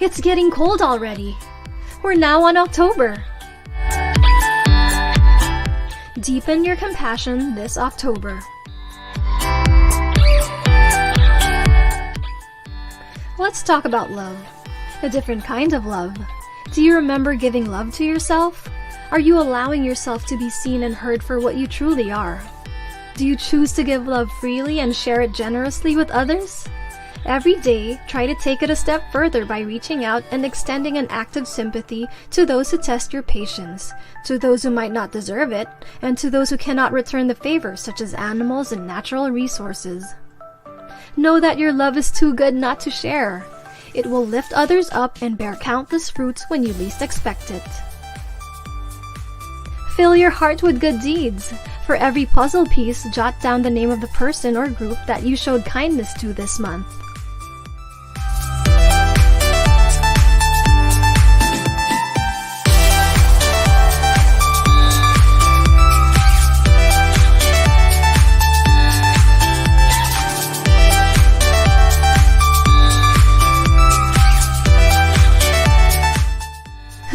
It's getting cold already. We're now on October. Deepen your compassion this October. Let's talk about love. A different kind of love. Do you remember giving love to yourself? Are you allowing yourself to be seen and heard for what you truly are? Do you choose to give love freely and share it generously with others? Every day, try to take it a step further by reaching out and extending an act of sympathy to those who test your patience, to those who might not deserve it, and to those who cannot return the favor, such as animals and natural resources. Know that your love is too good not to share. It will lift others up and bear countless fruits when you least expect it. Fill your heart with good deeds. For every puzzle piece, jot down the name of the person or group that you showed kindness to this month.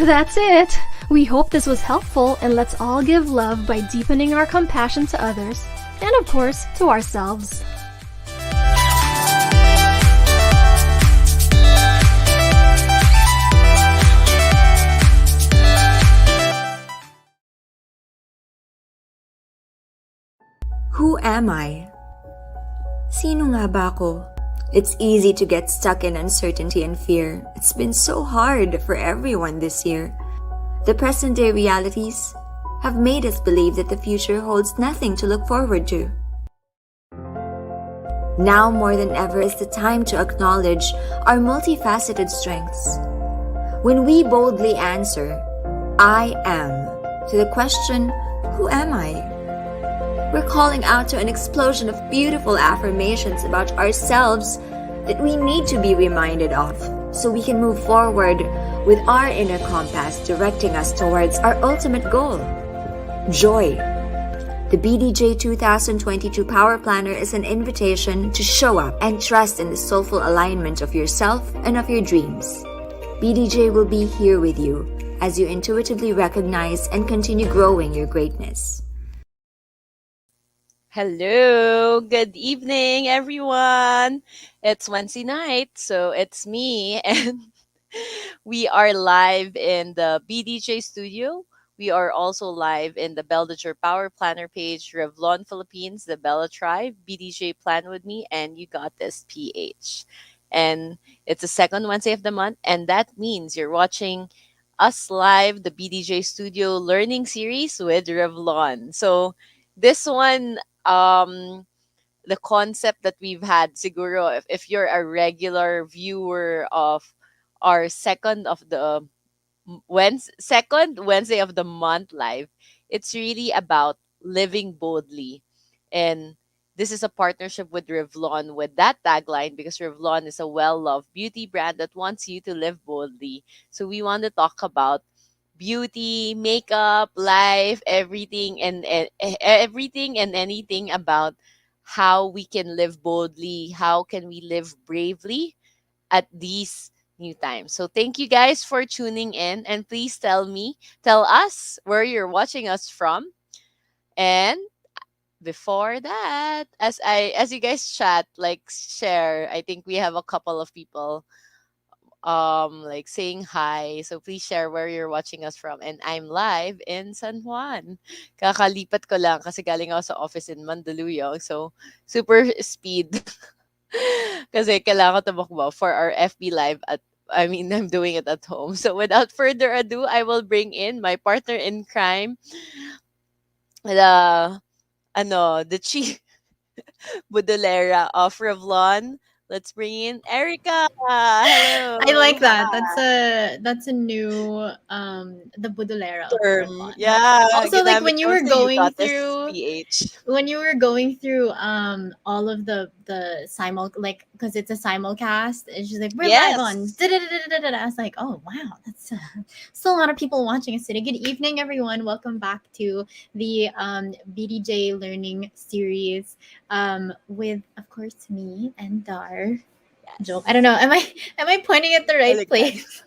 That's it! We hope this was helpful, and let's all give love by deepening our compassion to others, and of course, to ourselves. Who am I? Sino nga ba ako? It's easy to get stuck in uncertainty and fear. It's been so hard for everyone this year. The present-day realities have made us believe that the future holds nothing to look forward to. Now more than ever is the time to acknowledge our multifaceted strengths. When we boldly answer, I am, to the question, who am I? We're calling out to an explosion of beautiful affirmations about ourselves that we need to be reminded of so we can move forward with our inner compass directing us towards our ultimate goal, joy. The BDJ 2022 Power Planner is an invitation to show up and trust in the soulful alignment of yourself and of your dreams. BDJ will be here with you as you intuitively recognize and continue growing your greatness. Hello, good evening, everyone. It's Wednesday night, so it's me, and we are live in the BDJ studio. We are also live in the Beldager Power Planner page, Revlon Philippines, the Bella Tribe, BDJ Plan with me, and you got this PH. And it's the second Wednesday of the month, and that means you're watching us live, the BDJ Studio Learning Series with Revlon. So this one, the concept that we've had, siguro, if you're a regular viewer of our second Wednesday of the month live, it's really about living boldly. And this is a partnership with Revlon with that tagline because Revlon is a well-loved beauty brand that wants you to live boldly. So we want to talk about beauty, makeup, life, everything and anything about how we can live boldly, how can we live bravely at these new times. So thank you guys for tuning in, and please tell us where you're watching us from. And before that, as you guys chat, like share, I think we have a couple of people like saying hi. So please share where you're watching us from. And I'm live in San Juan. Kakalipat ko lang kasi galing ako sa office in Mandaluyong. So super speed. Kasi kailangan ko tumakbo for our FB live I'm doing it at home. So without further ado, I will bring in my partner in crime, the the chief Budolera of Revlon. Let's bring in Erica. I like Hello. that. That's a new the Budolera of Term. Revlon. Yeah, Also, like ginamit when you ko were sa you going got this through PH. all of the simul, like, because it's a simulcast, and she's like, we're live on Yes. da-da-da-da-da-da. I was like, oh wow, that's still a lot of people watching us today. Good evening, everyone. Welcome back to the BDJ learning series with, of course, me and Dar. Joke. I don't know. Yes. Am I pointing at the right Baliktad. place?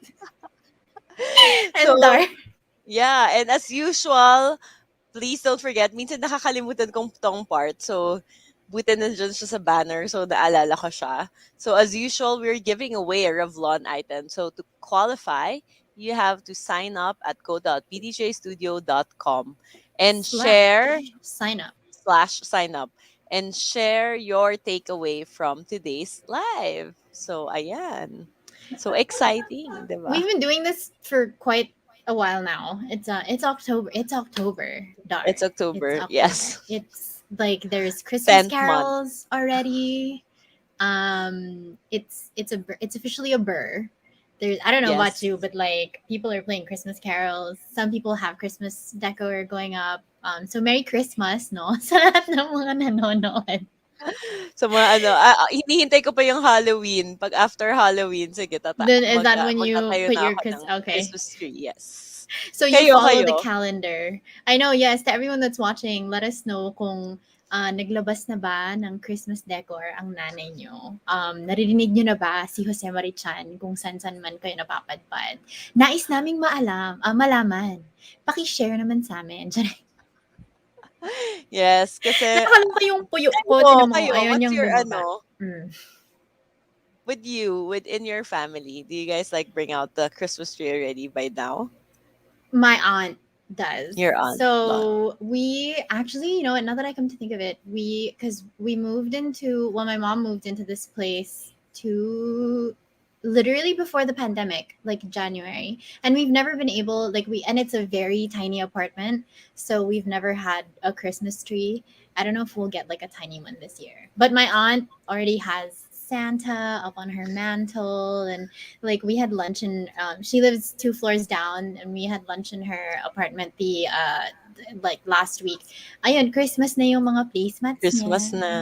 And So, dark. yeah, and as usual, please don't forget, minsan nakakalimutan kong tong part. So, buti nandiyan siya sa banner. So, naalala ko siya. So, as usual, we're giving away a Revlon item. So, to qualify, you have to sign up at go.bdj.studio.com and share Slash sign up. slash sign up and share your takeaway from today's live. So, ayan. So exciting, di ba? We've been doing this for quite a while now. It's October. It's October, Dar. It's It's October. October. Yes. It's like there's Christmas 10th month. carols already. It's officially a burr. There's I don't know about Yes. you, but like people are playing Christmas carols. Some people have Christmas decor going up. So Merry Christmas, no? Sa lahat ng mga nanonood. So mga ano, hinihintay ko pa yung Halloween. Pag after Halloween, sige, Then is that when you magtatayo put na your ako Chris? ng Okay. Christmas tree. Yes. So you Kayo, follow the kayo. calendar. I know, yes, to everyone that's watching, let us know kung naglabas na ba ng Christmas decor ang nanay nyo. Naririnig nyo na ba si Jose Marichan kung san-san man kayo napapadpad? Nais naming malaman. Paki-share naman sa amin. Yes, kasi Nakakaloka yung puyo ko. kayo, Tinan mo, kayo, ayaw what's niyang your bumaba. ano, Mm. with you, within your family, do you guys like bring out the Christmas tree already by now? My aunt does. Your aunt, lot. So we actually, now that I come to think of it, because we moved into, well, my mom moved into this place to literally before the pandemic, like January. And we've never been able, and it's a very tiny apartment. So we've never had a Christmas tree. I don't know if we'll get like a tiny one this year. But my aunt already has Santa up on her mantle, and like we had lunch in she lives 2 floors down, and we had lunch in her apartment the like last week. Ayun, Christmas na yung mga placemats Christmas niya. na.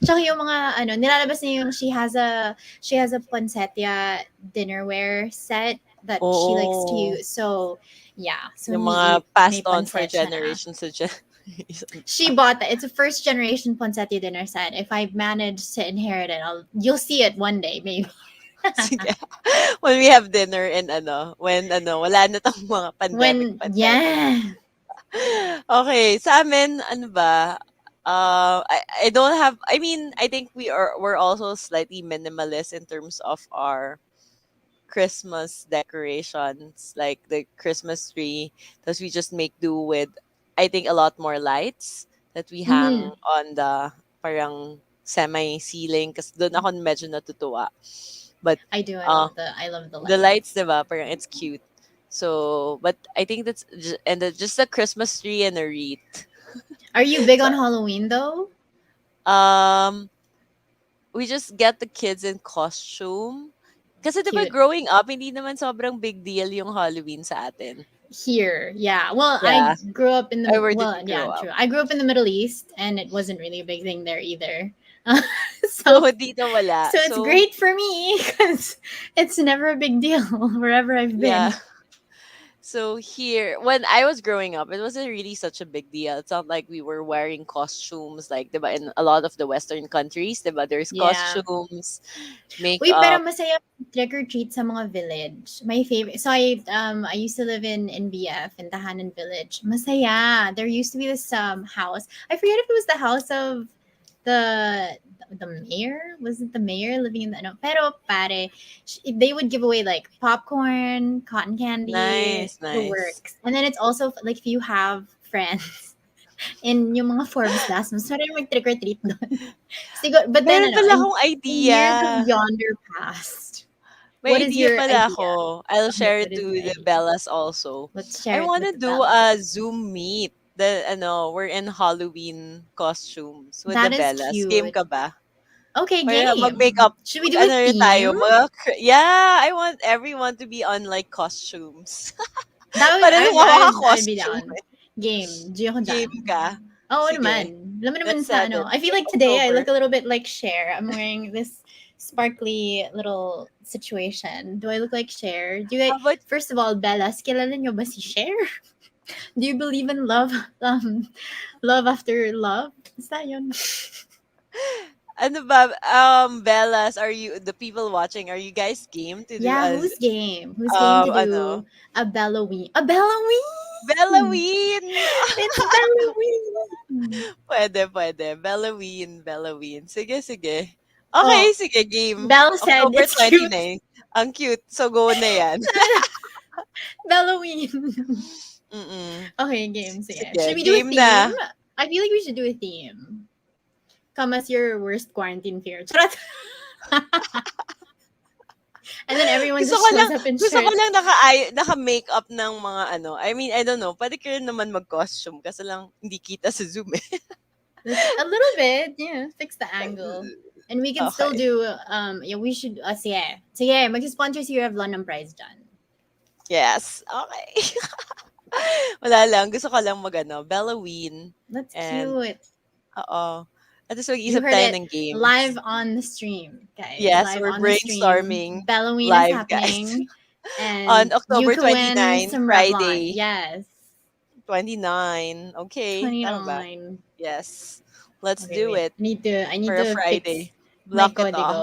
Tsaka yung mga nilalabas niya yung she has a poinsettia dinnerware set that she likes to Oo. use. So yeah, so when Yung we mga eat, may passed on for poncet siya na. generations to generation. She bought that. It's a first generation poinsettia dinner set. If I manage to inherit it, you'll see it one day, maybe. Sige. When we have dinner and when wala na tong mga pandemic When pandemic. yeah, Okay, sa amin ano ba? I don't have, I mean, I think we're also slightly minimalist in terms of our Christmas decorations, like the Christmas tree. Because we just make do with, I think, a lot more lights that we hang mm, on the parang semi-ceiling. Kasi doon ako medyo natutuwa. But I do. I uh, love the the lights, lights. diba? Parang it's cute. So, but I think just a Christmas tree and a wreath. Are you big So, on Halloween though? um, we just get the kids in costume. Kasi diba Cute. growing up, hindi naman sobrang big deal yung Halloween sa atin. Here, yeah. Well, I Yeah. grew up in Where did well, you yeah, grow up? true. I grew up in the Middle East, and it wasn't really a big thing there either. So, so dito wala. so it's So, great for me because it's never a big deal wherever I've yeah. been. So here, when I was growing up, it wasn't really such a big deal. It's not like we were wearing costumes like, diba, in a lot of the Western countries, diba, there's Yeah. costumes, Uy, pero makeup. masaya trick or treat sa mga village. My favorite. So I used to live in BF in Tahanan Village. Masaya. There used to be this house. I forget if it was the house of the the mayor. Was it the mayor living in the no? Pero pare, they would give away like popcorn, cotton candy, Nice, the nice. works. And then it's also like if you have friends in yung mga Forbes last, mas marami mag-trick or treat doon. But then Meron pala akong in idea. years of yonder past, May what is idea your pala idea? ako. I'll Okay, share what it is to your the idea? Bellas also. Let's I share it with wanna the do Bellas. a Zoom meet. We're in Halloween costumes with the That is Bellas. Game cute. ka ba? Okay, Para game. mag-makeup, Should we do a ano rin tayo, theme? yeah, I want everyone to be on like costumes. That would Para lumawa ka I'd be costume down. eh. Game. Di ako Game dyan. ka. Oo Sige. naman. Alam mo naman Let's sa set it. I feel like today I October. look a little bit like Cher. I'm wearing this sparkly little situation. Do I look like Cher? How about First of all, Bellas, kilala nyo ba si Cher? Do you believe in love? Love after love? Is that yun? Ano ba, Bellas, are you, the people watching, are you guys game to do Yeah, a, who's game? Who's game to do ano, a Belloween? A Belloween! Belloween? It's Belloween! Pwede, pwede. Belloween, Belloween. Sige, sige. Okay, Oh, sige, game. Belle said October it's cute. 29. Ang cute. So, go na yan. Belloween. Mm-mm. Okay, game. Sige. Sige, Should we do a game theme? na. I feel like we should do a theme. Come as your worst quarantine fear. Charot. And then everyone Gusto just ko shows lang, up in gusto ko shirts. lang naka-makeup ng mga ano. I mean, I don't know. Pwede ka rin naman mag-costume kasi lang hindi kita sa Zoom eh. A little bit, yeah. Fix the angle. And we can still Okay. do, yeah, we should, sige. Sige, mag-sponsor si Revlon ng prize dyan. Yes. Okay. Wala lang. Gusto ko lang mag-ano, Belloween. That's And, cute. oo. At least You mag-isip heard tayo it ng games. live on the stream, guys. Yes, Live we're on the stream. brainstorming Belloween is live, guys. happening. And On you October could win 29, some Revlon. Friday. Yes. 29. Okay, tama ba? 29. Yes. Let's Okay, do wait. it I need for a to fix Friday. my Block it off. código.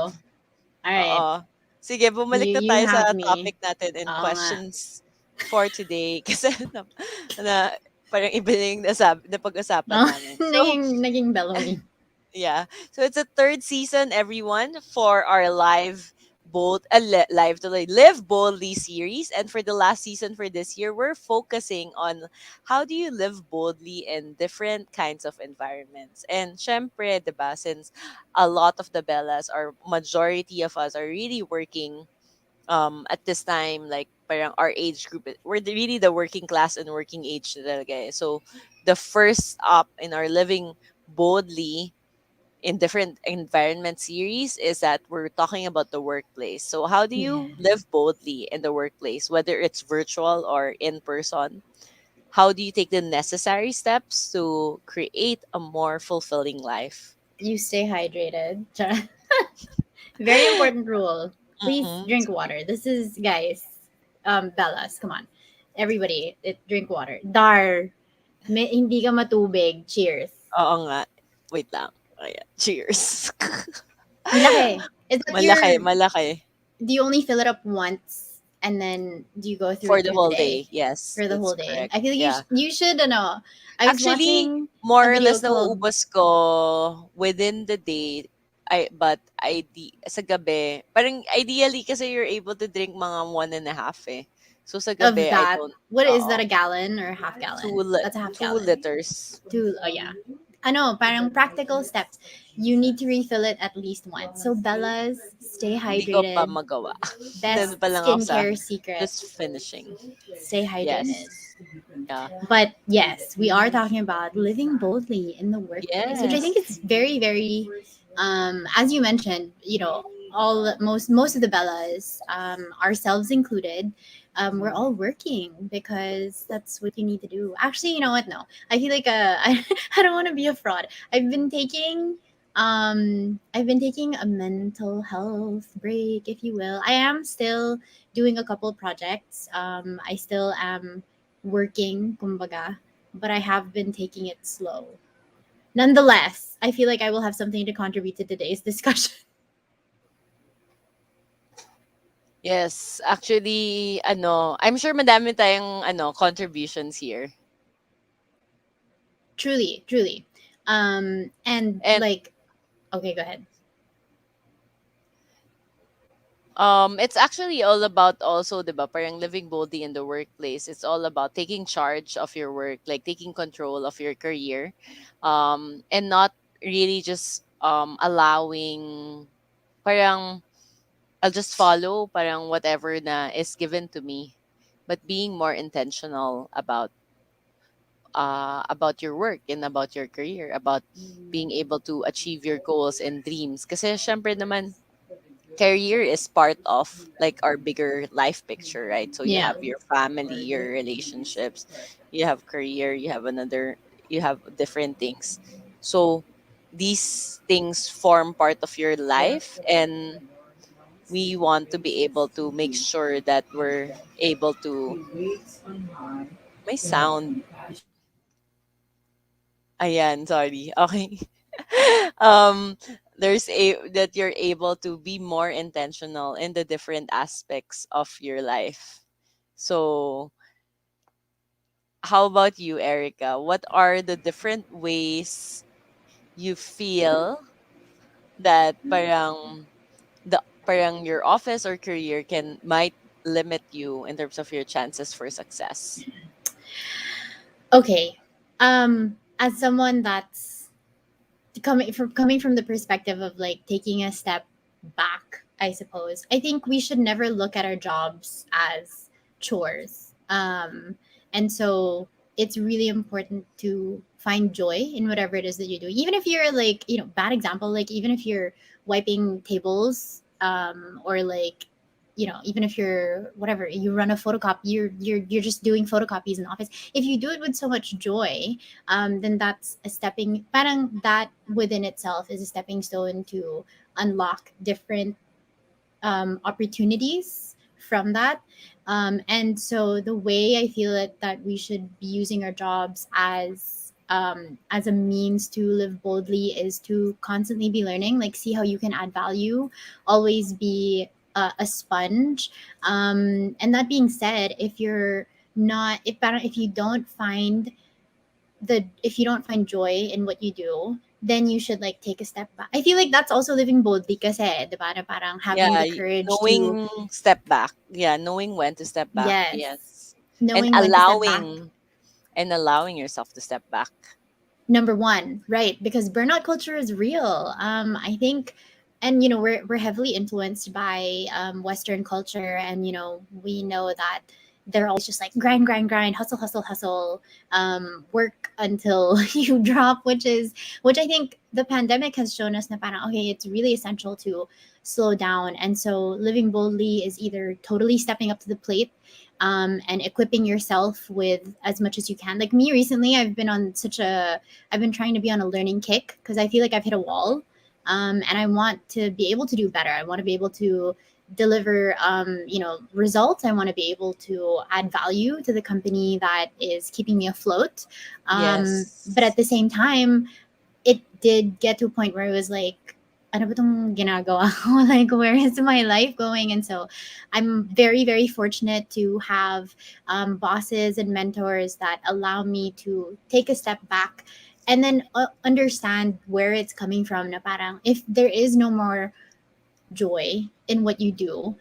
All right. Oo. Sige, bumalik na You tayo sa have me. topic natin and Oo nga. questions for today. Kasi na parang iba na yung napag-usapan No? namin. So, naging Belloween. yeah. So it's a third season, everyone, for our live boldly series. And for the last season for this year, we're focusing on how do you live boldly in different kinds of environments. And syempre, 'di ba, since a lot of the Bellas or majority of us are really working at this time, like parang our age group, we're really the working class and working age talaga eh. So the first up in our living boldly in different environment series is that we're talking about the workplace. So how do Yeah. you live boldly in the workplace, whether it's virtual or in person? How do you take the necessary steps to create a more fulfilling life? You stay hydrated. Very important rule. Please Mm-hmm. drink water. This is, guys, Bellas, come on. Everybody, drink water. Dar, hindi ka matubig. Cheers. Oo nga. Wait lang. Ayan. Cheers. Malaki. Is that Malaki, malaki. do you only fill it up once and then do you go For through the the whole day? day. Yes, For the that's whole day. correct. I feel like Yeah. you should, ano, I was Actually, watching more a or video less called, nauubos ko within the day. But sa gabi, parang ideally kasi you're able to drink mga 1.5 eh. So sa of gabi, I that. don't, What is that, oo, a gallon or a half gallon? That's a half 2 gallon. liters. Oh yeah. Ano, parang practical steps. You need to refill it at least once. So Bellas, stay Hindi ko pa hydrated. magawa. Best Doon pa lang ako sa skincare secret. just finishing. Stay hydrated. Yes. Yeah. But yes, we are talking about living boldly in the workplace, which I Yes. think is very, very, as you mentioned, most of the Bellas, ourselves included, we're all working because that's what you need to do. Actually, you know what? No, I feel like I don't want to be a fraud. I've been taking a mental health break, if you will. I am still doing a couple projects. I still am working, kumbaga, but I have been taking it slow. Nonetheless, I feel like I will have something to contribute to today's discussion. Yes, actually, I'm sure madami tayong contributions here. Truly, truly. And And like, okay, go ahead. it's actually all about also, 'di ba, parang living boldly in the workplace. It's all about taking charge of your work, like taking control of your career, and not really just allowing parang I'll just follow parang whatever na is given to me, but being more intentional about your work and about your career, about being able to achieve your goals and dreams. Kasi syempre naman, career is part of like our bigger life picture, right? So you Yeah. have your family, your relationships, you have career, you have different things. So these things form part of your life, and we want to be able to make sure that we're able to may sound. Ayan, sorry. Okay. um that you're able to be more intentional in the different aspects of your life. So how about you, Erica? What are the different ways you feel that parang your office or career can might limit you in terms of your chances for success? Okay. As someone that's coming from the perspective of like taking a step back, I suppose I think we should never look at our jobs as chores. And so it's really important to find joy in whatever it is that you do, even if you're like, bad example, like even if you're wiping tables, or like, even if you're whatever, you run a photocopy, you're just doing photocopies in the office. If you do it with so much joy, then that's a stepping, parang that within itself is a stepping stone to unlock different opportunities from that. And so the way I feel it that we should be using our jobs as a means to live boldly is to constantly be learning, like see how you can add value, always be a sponge. And that being said, if you're not, if you don't find if you don't find joy in what you do, then you should like take a step back. I feel like that's also living boldly kasi, 'di ba? Na parang having Yeah, the courage to, knowing step back. Yeah, knowing when to step back. yes, Yes. And knowing when to step back. allowing yourself to step back. Number one, right? Because burnout culture is real. I think, and we're heavily influenced by Western culture, and we know that they're always just like grind, grind, grind, hustle, hustle, hustle, work until you drop, which I think the pandemic has shown us na parang, okay, it's really essential to slow down. And so living boldly is either totally stepping up to the plate, and equipping yourself with as much as you can. Like me recently, I've been trying to be on a learning kick because I feel like I've hit a wall, and I want to be able to do better. I want to be able to deliver, results. I want to be able to add value to the company that is keeping me afloat. But Yes. at the same time, it did get to a point where it was like, ano ba tong ginagawa ko? Like, where is my life going? And so I'm very, very fortunate to have bosses and mentors that allow me to take a step back and then understand where it's coming from. Na parang, if there is no more joy in what you do,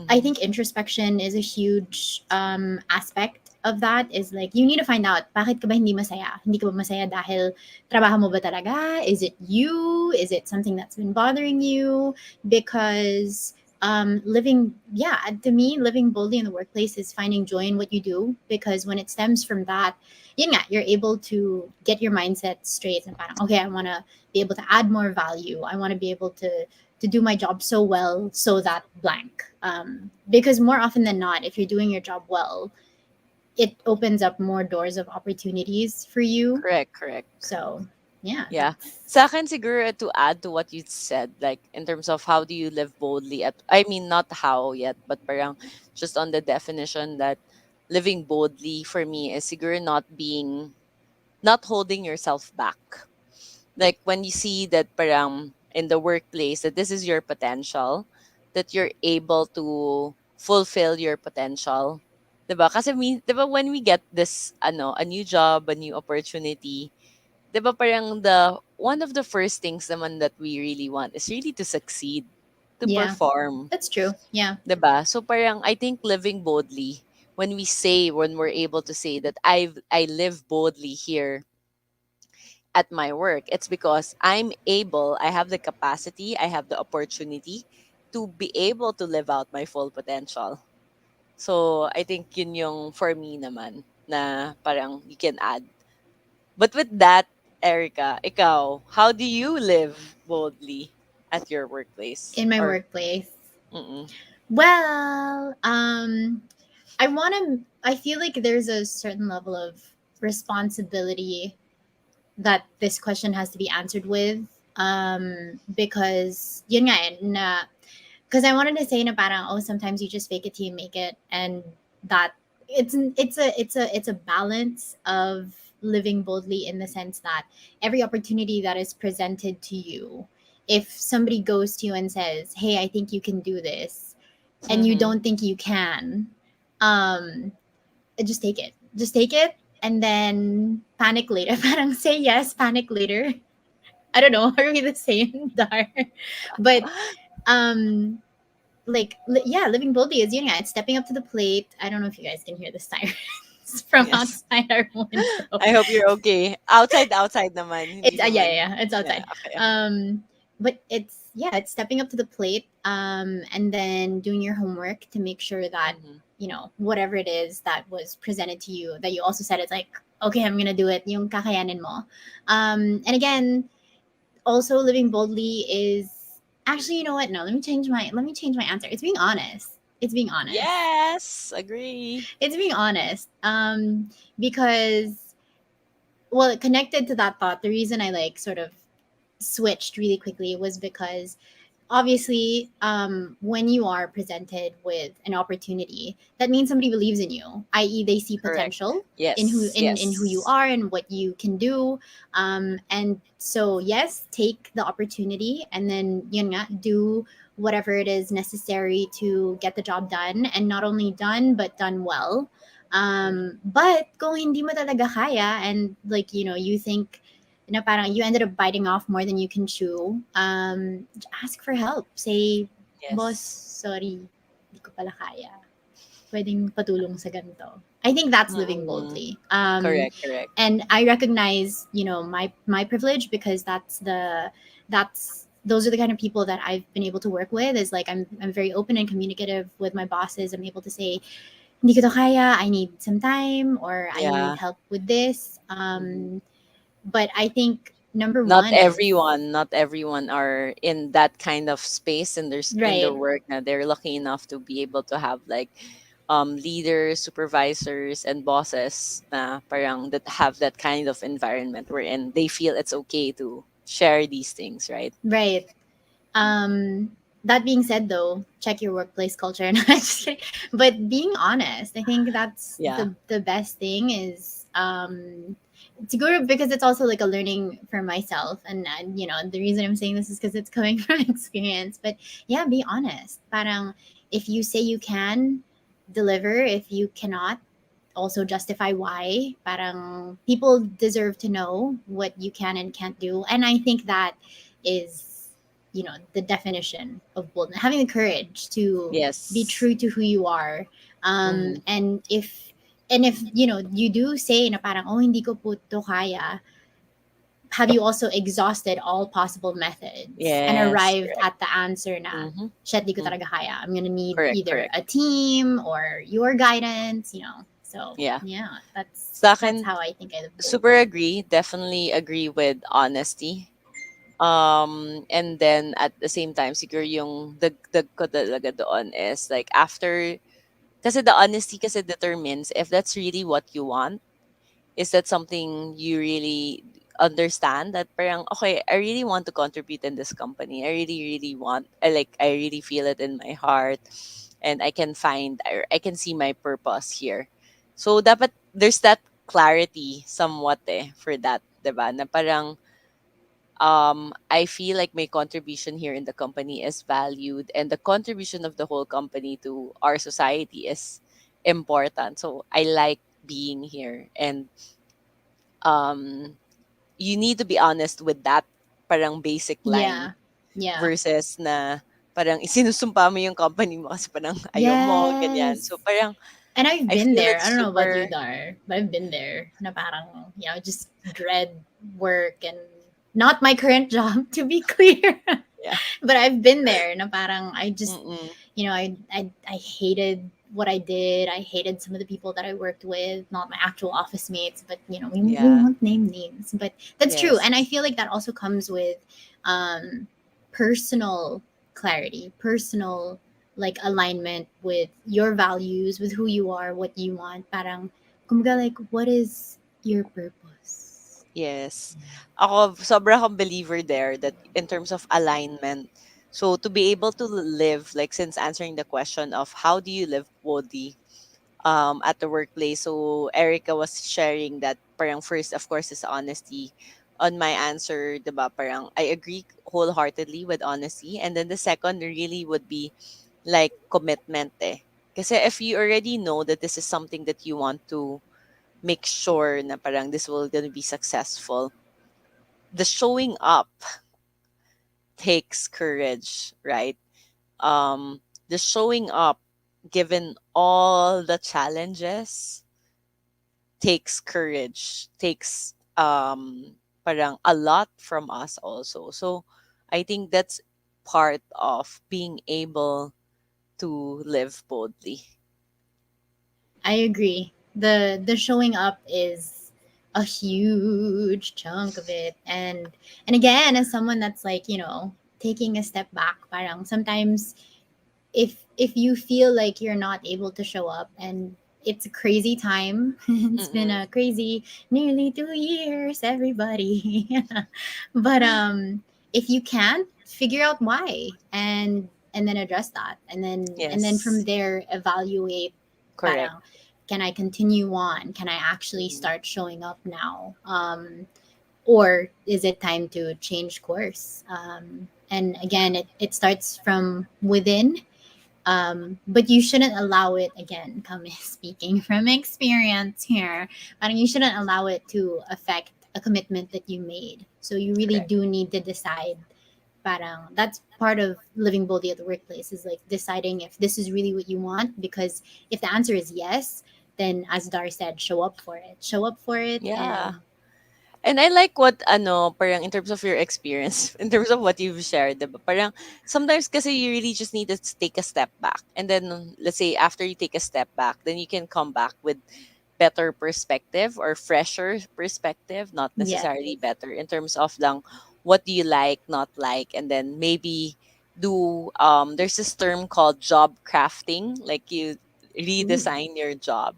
I Mhm. think introspection is a huge aspect of that. Is like you need to find out bakit ka ba hindi masaya? Hindi ka ba masaya dahil trabaho mo ba talaga? Is it you? Is it something that's been bothering you? Because to me, living boldly in the workplace is finding joy in what you do, because when it stems from that, yun nga, you're able to get your mindset straight and parang, okay, I want to be able to add more value. I want to be able to do my job so well so that blank. Because more often than not, if you're doing your job well, it opens up more doors of opportunities for you. Correct, correct. So yeah, Yeah. that's Sa akin siguro to add to what you said, like in terms of how do you live boldly I mean not how yet, but parang just on the definition that living boldly for me is siguro not holding yourself back. Like when you see that parang in the workplace that this is your potential, that you're able to fulfill your potential. 'Di ba? Kasi 'di ba when we get this a new job, a new opportunity, 'di ba parang the one of the first things naman that we really want is really to succeed, to yeah, perform, that's true. Yeah, 'di ba? So parang I think living boldly, when we're able to say that I live boldly here at my work, it's because I have the capacity, I have the opportunity to be able to live out my full potential. So I think yun yung for me naman na parang you can add. But with that, Erica, ikaw, how do you live boldly at your workplace? in my Or, workplace. mm-mm, Well, I feel like there's a certain level of responsibility that this question has to be answered with. Because yun nga na, because I wanted to say na parang, oh, sometimes you just fake it till you make it, and that it's a balance of living boldly in the sense that every opportunity that is presented to you if somebody goes to you and says, "Hey, I think you can do this," and you Mm-hmm. don't think you can, um, just take it. Just take it, and then panic later. Parang say yes, panic later. I don't know. Are we the same, Dar? But um, like yeah, living boldly is it's stepping up to the plate. I don't know if you guys can hear the sirens from Yes. outside our window. I hope you're okay. Outside naman, It's hindi yeah, yeah, naman. yeah, it's Yeah, outside. okay, okay. But it's stepping up to the plate, and then doing your homework to make sure that Mm-hmm. whatever it is that was presented to you, that you also said it's like, okay, I'm gonna do it. Yung kakayanin mo. And again, also living boldly is actually, you know what? No, let me change my answer. It's being honest. It's being honest. Yes, agree. It's being honest. Because well, connected to that thought, the reason I like sort of switched really quickly was because obviously when you are presented with an opportunity, that means somebody believes in you, i.e. they see Correct. potential in who Yes, in who you yes. are and what you can do, and so yes, take the opportunity and then yun nga, do whatever it is necessary to get the job done, and not only done but done well. But kung hindi mo talaga kaya, and like you think na parang you ended up biting off more than you can chew, ask for help. Say, boss, Yes. sorry, di ko pala kaya. Pwedeng patulong sa ganito. I think that's living Mm-mm. boldly. Correct, correct. And I recognize, my privilege, because that's those are the kind of people that I've been able to work with. Is like I'm very open and communicative with my bosses. I'm able to say, hindi ko to kaya, I need some time, or I need Yeah. help with this. Mm-hmm. But I think number one is Not everyone are in that kind of space in their right, work. Now they're lucky enough to be able to have like leaders, supervisors, and bosses na parang that have that kind of environment wherein they feel it's okay to share these things, right? right. That being said, though, check your workplace culture. And just kidding. But being honest, I think that's Yeah. the best thing is to go, because it's also like a learning for myself, and the reason I'm saying this is because it's coming from experience. But yeah, be honest. Parang if you say you can deliver, if you cannot, also justify why. Parang people deserve to know what you can and can't do, and I think that is the definition of boldness, having the courage to be Yes. true to who you are. Mm-hmm. And if you do say na parang, oh, hindi ko po to kaya, have you also exhausted all possible methods and Yes. arrived Correct. at the answer na, Mm-hmm. shit, di ko Mm-hmm. talaga kaya. I'm gonna need Correct. either Correct. a team or your guidance. So Yeah. yeah, Sa that's akin, how I think I live super boldly. agree. Definitely agree with honesty. And then at the same time, siguro yung dagdag ko talaga doon is like after, kasi the honesty kasi determines if that's really what you want. Is that something you really understand that parang, okay, I really want to contribute in this company. I really, really want, I really feel it in my heart and I can find, or I can see my purpose here. So, dapat, there's that clarity somewhat for that, diba? Na parang, I feel like my contribution here in the company is valued and the contribution of the whole company to our society is important. So, I like being here and um you need to be honest with that parang basic line Yeah. Yeah. versus na parang isinusumpa mo yung company mo kasi parang ayaw mo ganyan, Yes. so parang And I've I been feel there. I it's don't know about you, super. Dar, but I've been there. Na parang, just dread work, and not my current job, to be clear. Yeah. But I've been there. Na parang I just, Mm-mm. I hated what I did. I hated some of the people that I worked with, not my actual office mates, but we Yeah. won't name names. But that's true, and I Yes. feel like that also comes with um, personal clarity, personal like alignment with your values, with who you are, what you want. Parang, kumbaga, like, what is your purpose? Yes. Ako, sobra akong believer there that in terms of alignment. So to be able to live, like since answering the question of how do you live boldly at the workplace. So Erica was sharing that parang first, of course, is honesty. on my answer, diba, parang I agree wholeheartedly with honesty. And then the second really would be like commitment eh. Kasi if you already know that this is something that you want to make sure na parang this will gonna be successful, the showing up takes courage, right? Um, the showing up, given all the challenges, takes courage, takes parang a lot from us also. So I think that's part of being able to live boldly. I agree. The showing up is a huge chunk of it. And again, as someone that's like, taking a step back, parang sometimes if you feel like you're not able to show up, and it's a crazy time, it's been Mm-mm. a crazy nearly 2 years, everybody. But if you can't, figure out why, and then address that, and then from Yes, there evaluate, correct. parang, can I continue on, can I actually Mm-mm. start showing up now, or is it time to change course? And again, it starts from within, but you shouldn't allow it, again, come speaking from experience here, but you shouldn't allow it to affect a commitment that you made. So you really Correct. do need to decide, parang that's part of living boldly at the workplace, is like deciding if this is really what you want, because if the answer is yes, then as Dar said, show up for it, Yeah. and And I like what ano, parang in terms of your experience, in terms of what you've shared, diba? Parang sometimes kasi you really just need to take a step back. And then let's say after you take a step back, then you can come back with better perspective or fresher perspective, not yeah. necessarily better in terms of lang what do you like, not like, and then maybe do there's this term called job crafting, like you Ooh. redesign your job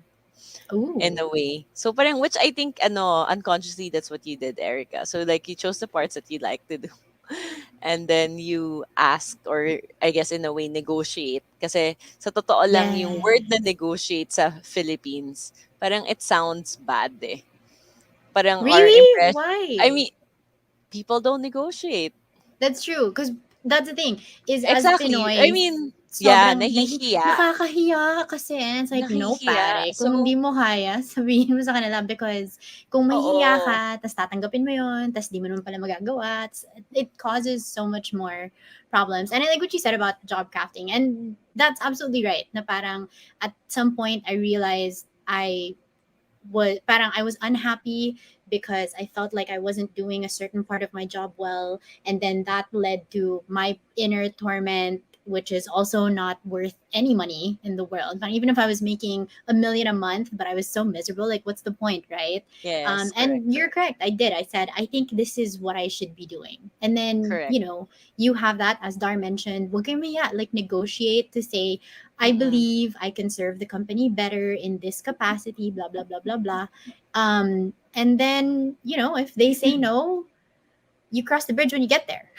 in Ooh. a way. So parang which I think ano unconsciously that's what you did, Erica. So like you chose the parts that you like to do. And then you asked or I guess in a way negotiate. Kasi sa totoo lang yung word na Yes. negotiate sa Philippines, parang it sounds bad eh. Parang our Really? impression, I Why? mean, people don't negotiate. That's true. Because that's the thing, is as Exactly. I Pinoys, mean, yeah, sobrang nahihiya. nakakahiya kasi. And it's like, no, Nahihiya. pare. Kung So, hindi mo kaya, sabihin mo sa kanila, because kung mahihiya oo. ka, tas tatanggapin mo yun, tas di mo naman pala magagawa, it causes so much more problems. And I like what you said about job crafting. And that's absolutely right. Na parang at some point, I realized I was unhappy because I felt like I wasn't doing a certain part of my job well, and then that led to my inner torment, which is also not worth any money in the world. But even if I was making 1 million a month, but I was so miserable, like what's the point, right? Yes, correct, And you're correct. correct. I said I think this is what I should be doing, and then Correct. you have that, as Dar mentioned. We're gonna, yeah, like negotiate to say, I Mm-mm. believe I can serve the company better in this capacity, blah, blah, blah, blah, blah. And then, if they say no, you cross the bridge when you get there.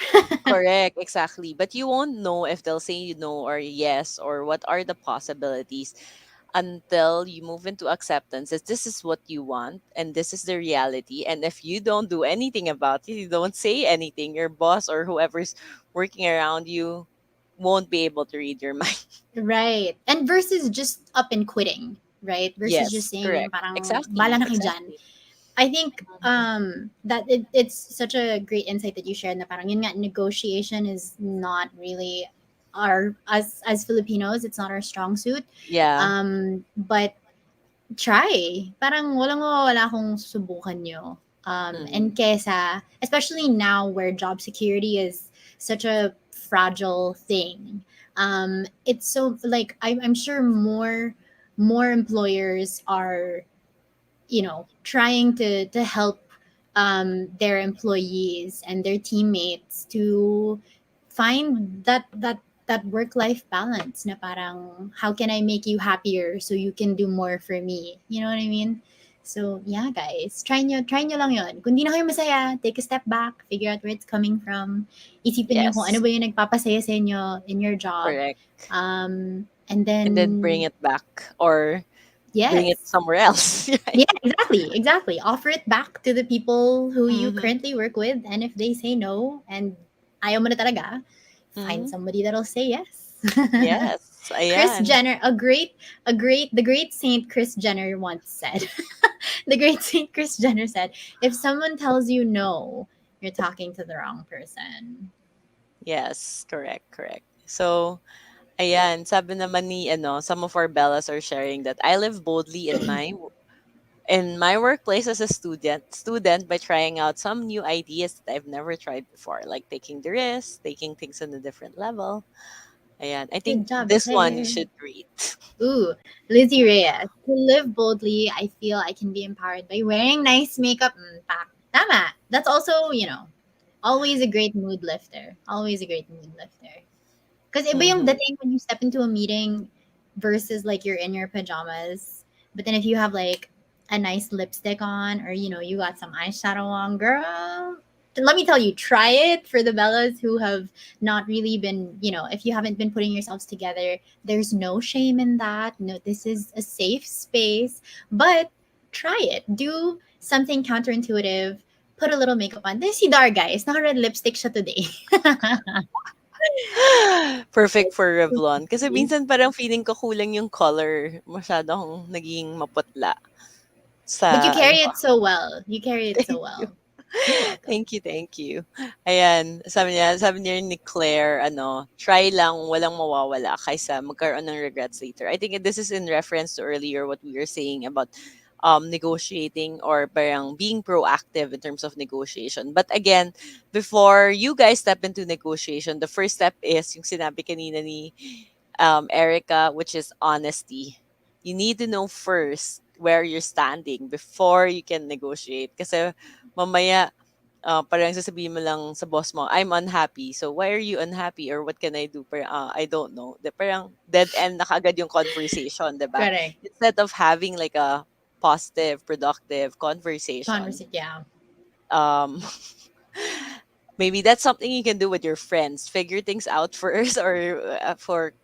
Correct, exactly. But you won't know if they'll say no or yes or what are the possibilities until you move into acceptance that this is what you want and this is the reality. And if you don't do anything about it, you don't say anything, your boss or whoever's working around you won't be able to read your mind. Right. And versus just up and quitting, right? Versus just Yes, saying, correct. parang, bala Exactly, na kayo dyan. exactly. I think Mhm. that it's such a great insight that you shared, na parang yun nga, negotiation is not really our, as Filipinos, it's not our strong suit. Yeah. But try. Parang walang mawawala kung susubukan nyo. And Mm-mm. kesa, especially now where job security is such a fragile thing. It's so, like, I'm sure more employers are, trying to help their employees and their teammates to find that work life balance, na parang, how can I make you happier so you can do more for me, you know what I mean? So yeah, guys, try nyo lang yon. Kung di na kayo masaya, take a step back, figure out where it's coming from, isipin nyo kung ano Yes, ba yung nagpapasaya sa inyo in your job, correct. and And then bring then it back or bring it Yes. somewhere else, right? Yeah, exactly, exactly. Offer it back to the people who you Mm-hmm. currently work with, and if they say no and ayaw mo na talaga, find Mm-hmm. somebody that'll say yes. Yes, Chris ayan. Jenner, the great Saint Chris Jenner once said, the great Saint Chris Jenner said, if someone tells you no, you're talking to the wrong person. Yes, correct, correct. So, ayan, sabi naman ni some of our Bellas are sharing that I live boldly in my workplace as a student by trying out some new ideas that I've never tried before, like taking the risk, taking things on a different level. Ayan, I think Good job, this one you Claire. should read. Ooh, Lizzie Reyes. To live boldly, I feel I can be empowered by wearing nice makeup. Tama. That's also, always a great mood lifter. Always a great mood lifter. Because iba yung Mm-hmm. dating when you step into a meeting versus like you're in your pajamas. But then if you have like a nice lipstick on or you got some eyeshadow on, girl, let me tell you, try it for the Bellas who have not really been, if you haven't been putting yourselves together, there's no shame in that. No, this is a safe space, but try it. Do something counterintuitive. Put a little makeup on. This si Dar, guys. Naka-red lipstick siya today. Perfect for Revlon. Kasi minsan parang feeling ko kulang yung color. Masyadong naging maputla But you sa carry it so well. You carry it so thank you. well. You're welcome. Thank you, thank you. Ayan, sabi niya ni Claire, try lang, walang mawawala kaysa magkaroon ng regrets later. I think this is in reference to earlier what we were saying about negotiating or parang being proactive in terms of negotiation. But again, before you guys step into negotiation, the first step is yung sinabi kanina ni Erica, which is honesty. You need to know first where you're standing before you can negotiate. Kasi mamaya, parang sasabihin mo lang sa boss mo, I'm unhappy. So, why are you unhappy? Or what can I do? Parang, I don't know. Parang dead end na kaagad yung conversation, di ba? Correct. Instead of having like a positive, productive conversation, Conversation. Yeah. um, maybe that's something you can do with your friends. Figure things out first or for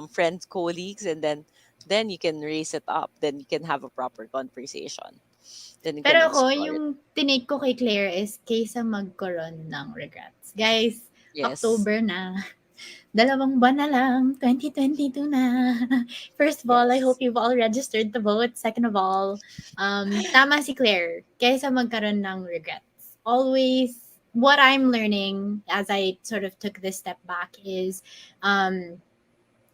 friends, colleagues, and then you can raise it up. Then you can have a proper conversation. Then you can Pero ako, explore it. yung tinake ko kay Claire is kaysa magkaroon ng regrets. Guys, Yes. October na. Dalawang buwan na lang. 2022 na. First of all, I Yes. hope you've all registered to vote. Second of all, tama si Claire. Kaysa magkaroon ng regrets. Always, what I'm learning as I sort of took this step back is um,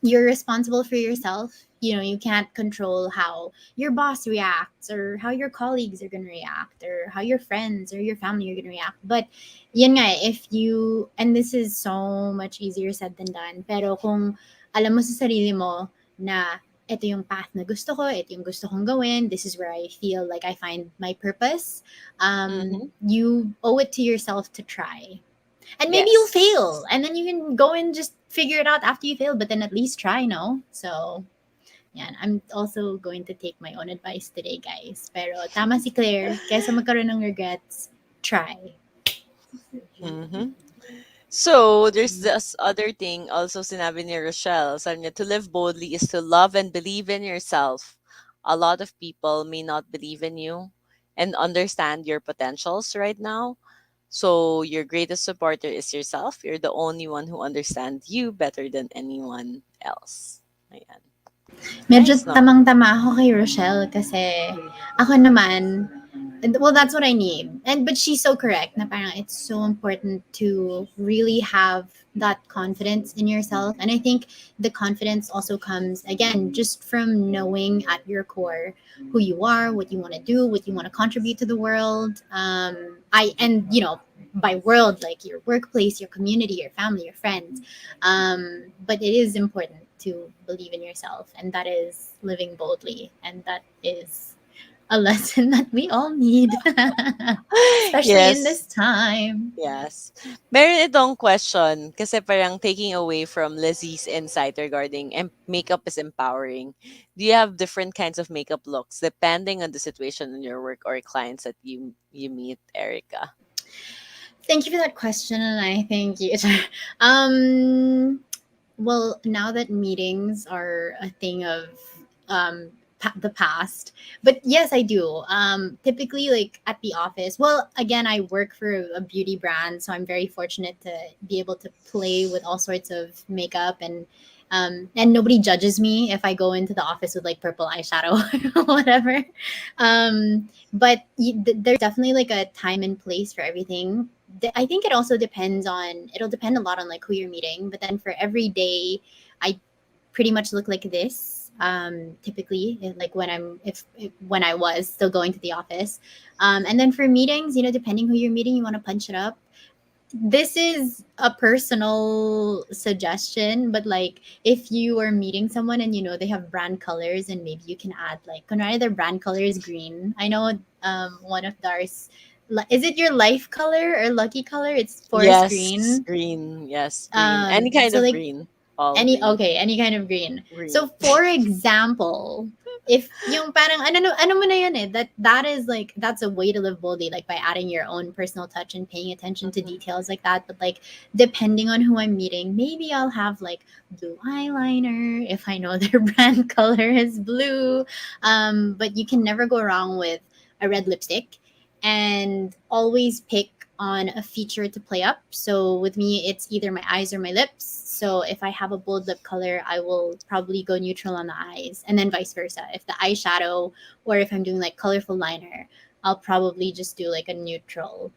you're responsible for yourself. You can't control how your boss reacts or how your colleagues are going to react or how your friends or your family are going to react. But yun nga, if you, and this is so much easier said than done, pero kung alam mo sa sarili mo na ito yung path na gusto ko, ito yung gusto kong gawin, this is where I feel like I find my purpose, Mm-hmm. you owe it to yourself to try, and maybe you'll Yes. fail and then you can go and just figure it out after you fail, but then at least try, no? So yeah, I'm also going to take my own advice today, guys. Pero tama si Claire, kaysa magkaroon ng regrets, try. Mm-hmm. So, there's this other thing also sinabi ni Rochelle. Sabi niya, to live boldly is to love and believe in yourself. A lot of people may not believe in you and understand your potentials right now. So, your greatest supporter is yourself. You're the only one who understands you better than anyone else. Ayan. Medyo Nice, no? tamang-tama ako kay Rochelle kasi ako naman, well, that's what I need. But she's so correct na parang it's so important to really have that confidence in yourself. And I think the confidence also comes again just from knowing at your core who you are, what you want to do, what you want to contribute to the world. By world, like your workplace, your community, your family, your friends. But it is important to believe in yourself, and that is living boldly, and that is a lesson that we all need, especially in this Yes. time. Yes. Meron itong question kasi parang taking away from Lizzie's insight regarding makeup is empowering. Do you have different kinds of makeup looks depending on the situation in your work or clients that you meet, Erica? Thank you for that question, and I thank you. um, well, now that meetings are a thing of the past. But yes, I do. Typically, like at the office. Well, again, I work for a beauty brand, so I'm very fortunate to be able to play with all sorts of makeup and nobody judges me if I go into the office with like purple eyeshadow or whatever. But there's definitely like a time and place for everything. I think it also depends on. It'll depend a lot on like who you're meeting. But then for every day, I pretty much look like this typically like when I'm if when I was still going to the office, and then for meetings, depending who you're meeting, you want to punch it up. This is a personal suggestion, but like if you are meeting someone and they have brand colors, and maybe you can add like their brand color is green. I know one of Dar's, is it your life color or lucky color? It's forest Yes, green. green. Yes, green. Any kind So of like green. All green. any kind of green. Green. So for example, if yung parang ano mo na yan eh, that is like that's a way to live boldly, like by adding your own personal touch and paying attention to Mhm. details like that. But like depending on who I'm meeting, maybe I'll have like blue eyeliner if I know their brand color is blue. But you can never go wrong with a red lipstick, and always pick on a feature to play up. So with me, it's either my eyes or my lips. So if I have a bold lip color, I will probably go neutral on the eyes, and then vice versa. If the eyeshadow, or if I'm doing like colorful liner, I'll probably just do like a neutral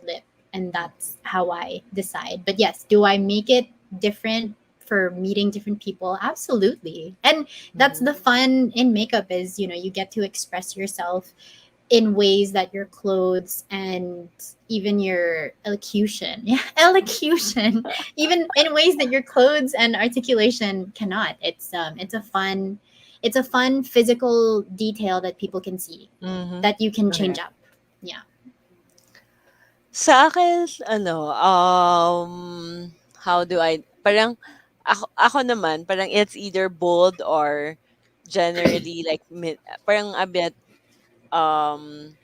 lip, and that's how I decide. But yes, do I make it different for meeting different people? Absolutely. And that's Mhm. the fun in makeup, is you get to express yourself in ways that your clothes and even your elocution, yeah, elocution, even in ways that your clothes and articulation cannot. It's a fun physical detail that people can see, Mhm. that you can change Correct. up. Yeah. Sa akin, ano, how do I, parang, ako naman, parang it's either bold or generally like, parang a bit, um,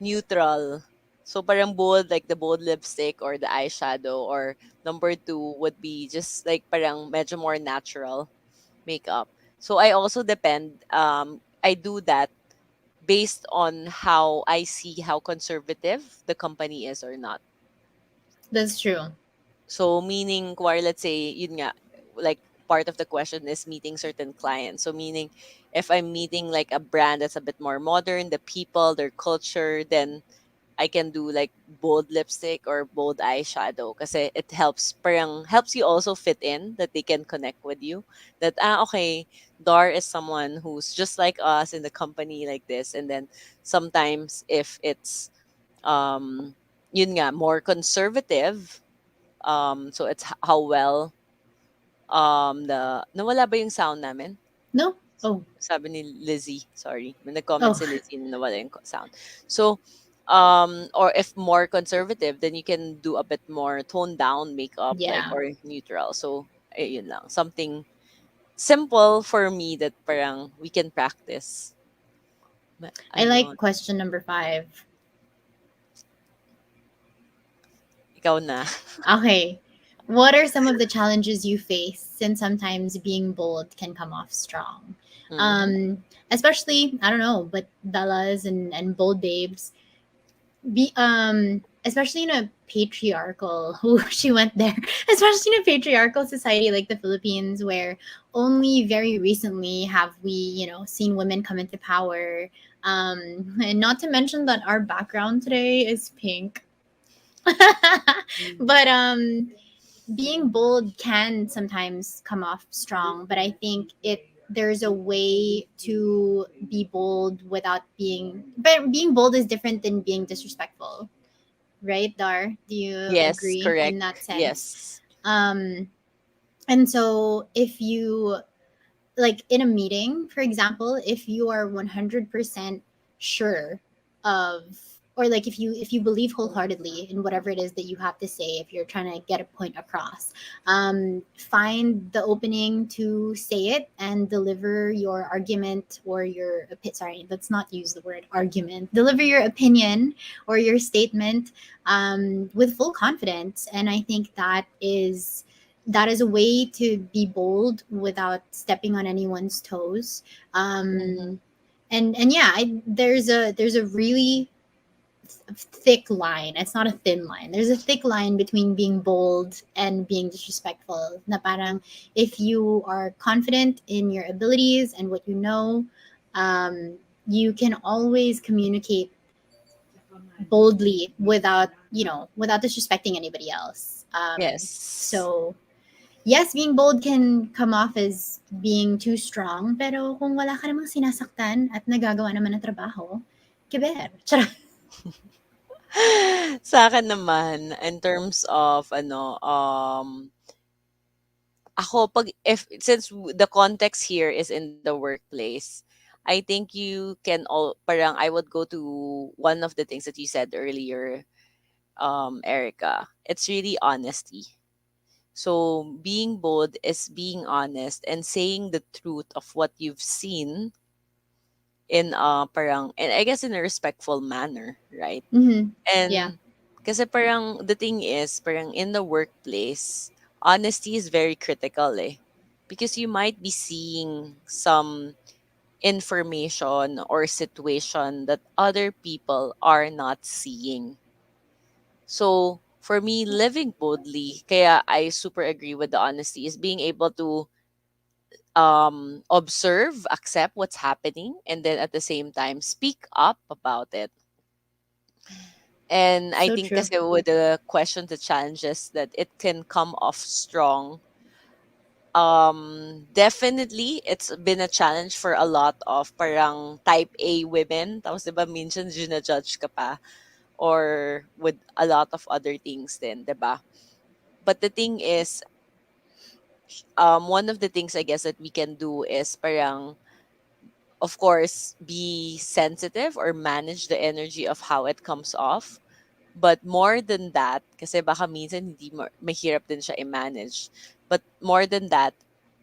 neutral. So parang bold, like the bold lipstick or the eyeshadow, or number two would be just like parang medyo more natural makeup. So I also depend, I do that based on how I see how conservative the company is or not. That's true. So meaning, kuwari, let's say, yun nga, like part of the question is meeting certain clients. So meaning, if I'm meeting like a brand that's a bit more modern, the people, their culture, then I can do like bold lipstick or bold eyeshadow, kasi it helps, parang helps you also fit in, that they can connect with you. That, okay, Dar is someone who's just like us in the company like this. And then sometimes if it's, um yun nga, more conservative, so it's how well, nawala ba yung sound namin? No. Oh. Sabi ni Lizzie, sorry. May nag-comment Oh. si Lizzie na nawala yung sound. So, or if more conservative, then you can do a bit more toned down makeup, like, Yeah. or neutral. So, yun lang. Something simple for me that parang we can practice. I like Ayun. question number 5. Ikaw na. Okay. What are some of the challenges you face, since sometimes being bold can come off strong? Mhm. Especially, I don't know, but Bellas and bold babes, especially in a patriarchal she went there, especially in a patriarchal society like the Philippines, where only very recently have we, seen women come into power. And not to mention that our background today is pink. Mm. But being bold can sometimes come off strong, but I think there's a way to be bold without being bold is different than being disrespectful, right, Dar? Do you Yes, agree in correct. that sense? Yes. um and so if you, like in a meeting, for example, if you are 100% sure of, or like if you believe wholeheartedly in whatever it is that you have to say, if you're trying to get a point across, find the opening to say it and deliver your argument, or sorry, let's not use the word argument, deliver your opinion or your statement with full confidence. And I think that is a way to be bold without stepping on anyone's toes. Mhm. And yeah, there's a really thick line. It's not a thin line. There's a thick line between being bold and being disrespectful. Na parang if you are confident in your abilities and what you know, you can always communicate boldly without without disrespecting anybody else. Yes. So yes, being bold can come off as being too strong, pero kung wala ka namang sinasaktan at nagagawa naman ng trabaho, kiber. Charot. Sa akin naman, in terms of ako if since the context here is in the workplace, I think you can all parang I would go to one of the things that you said earlier, Erica. It's really honesty. So being bold is being honest and saying the truth of what you've seen in parang and I guess in a respectful manner, right? Mm-hmm. Yeah, And kasi parang the thing is, parang in the workplace, honesty is very critical eh. Because you might be seeing some information or situation that other people are not seeing. So, for me, living boldly, kaya I super agree with the honesty, is being able to observe, accept what's happening, and then at the same time speak up about it. And I so think true. kasi with the questions, the challenges that it can come off strong. Definitely it's been a challenge for a lot of parang type A women. Tapos 'di ba minsan judge ka pa or with a lot of other things din, 'di ba? But the thing is, one of the things I guess that we can do is parang of course be sensitive or manage the energy of how it comes off. But more than that, kasi baka minsan hindi mahirap din siya i-manage. But more than that,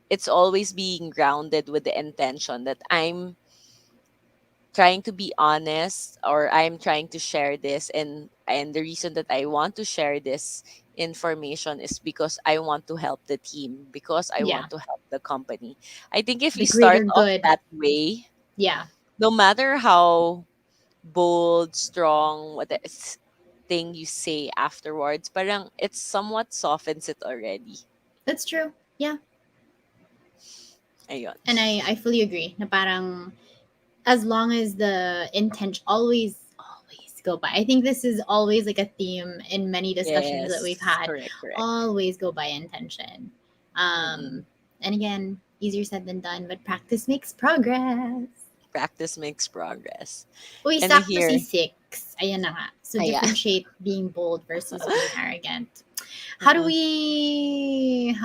it's always being grounded with the intention that I'm trying to be honest or I'm trying to share this, and the reason that I want to share this information is because I want to help the team, because I Yeah, want to help the company. I think if the you start greater off good. that way, Yeah, no matter how bold, strong, what thing you say afterwards, parang it somewhat softens it already. that's true. Yeah, Ayun. and I fully agree. Na parang as long as the intention always go by. I think this is always like a theme in many discussions that we've Yes, had. correct, correct. Always go by intention. Mm-mm. And again, easier said than done, but practice makes progress. Practice makes progress. Uy, And sakto si here, six. Ayan na nga. So ayan. differentiate being bold versus being arrogant. Mm-mm. We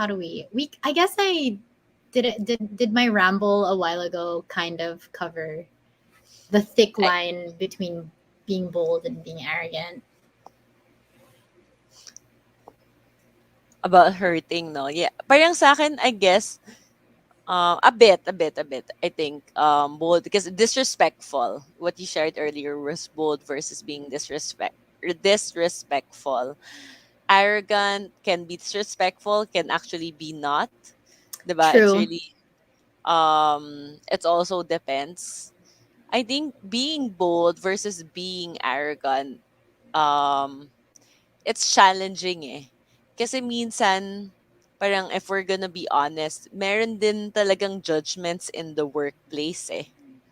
I guess I did my ramble a while ago kind of cover the thick I, line between being bold and being arrogant. about hurting, no? Yeah. Parang sa akin, I guess, a bit. I think, bold because disrespectful. What you shared earlier was bold versus being disrespectful. Arrogant can be disrespectful, can actually be not. Diba? It's True. really it also depends. I think being bold versus being arrogant, um, it's challenging eh. Kasi minsan, parang if we're gonna be honest, meron din talagang judgments in the workplace eh.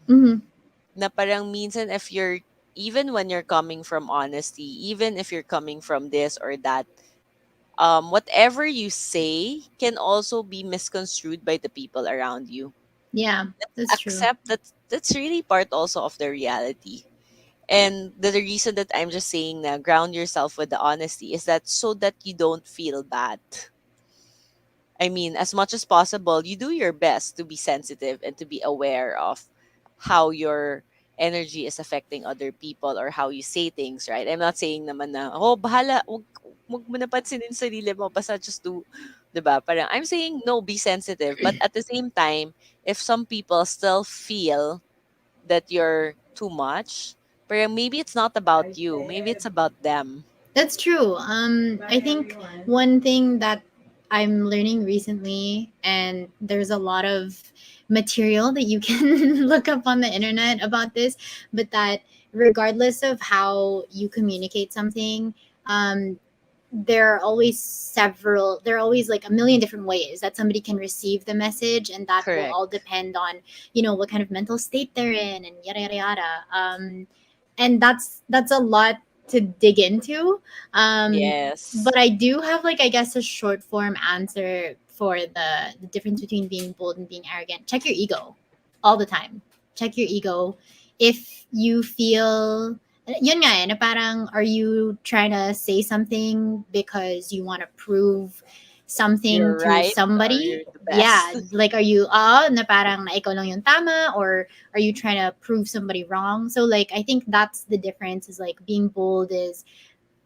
Mm-hmm. Na parang minsan if you're, even when you're coming from honesty, even if you're coming from this or that, whatever you say can also be misconstrued by the people around you. Yeah, Let's that's true. accept that that's really part also of the reality. And the reason that I'm just saying na ground yourself with the honesty is that so that you don't feel bad. I mean, as much as possible, you do your best to be sensitive and to be aware of how your energy is affecting other people or how you say things, right? I'm not saying naman na, oh, bahala, wag mo napansinin sarili mo, basta just do, diba? Parang, I'm saying, no, be sensitive. But at the same time, if some people still feel that you're too much, parang maybe it's not about you. Maybe it's about them. That's true. I think one thing that I'm learning recently, and there's a lot of material that you can look up on the internet about this, but that regardless of how you communicate something, um, there are always like a million different ways that somebody can receive the message, and that will all Correct. depend on, you know, what kind of mental state they're in, and yada yada yada. And that's a lot to dig into. um Yes. but I do have, like, I guess, a short form answer for the difference between being bold and being arrogant. Check your ego all the time. Check your ego. If you feel, yun nga eh, na parang, are you trying to say something because you want to prove something You're to right or somebody? you're the Yeah, best. like, are you na parang na ikaw lang yung tama, or are you trying to prove somebody wrong? So, like, I think that's the difference, is like being bold is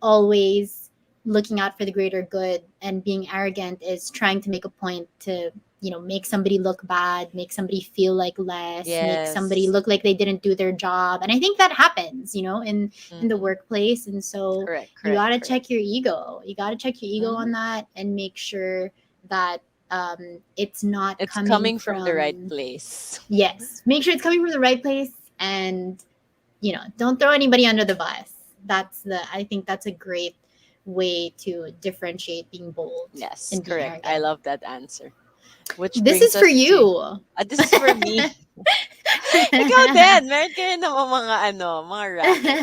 always looking out for the greater good, and being arrogant is trying to make a point to, you know, make somebody look bad, make somebody feel like less, make somebody Yes. look like they didn't do their job. And I think that happens, you know, in the Mm-hmm. workplace. And so Correct, you correct, got to correct. check your ego. You got to check your ego Hmm. on that, and make sure that it's not It's coming coming from the right from, place. yes, make sure it's coming from the right place. And, you know, don't throw anybody under the bus. I think that's a great way to differentiate being bold Yes, and being correct. I arrogant. love that answer. Which This brings is for us to, you. this is for me. Ikaw din, meron ka rin naman mga mga racket.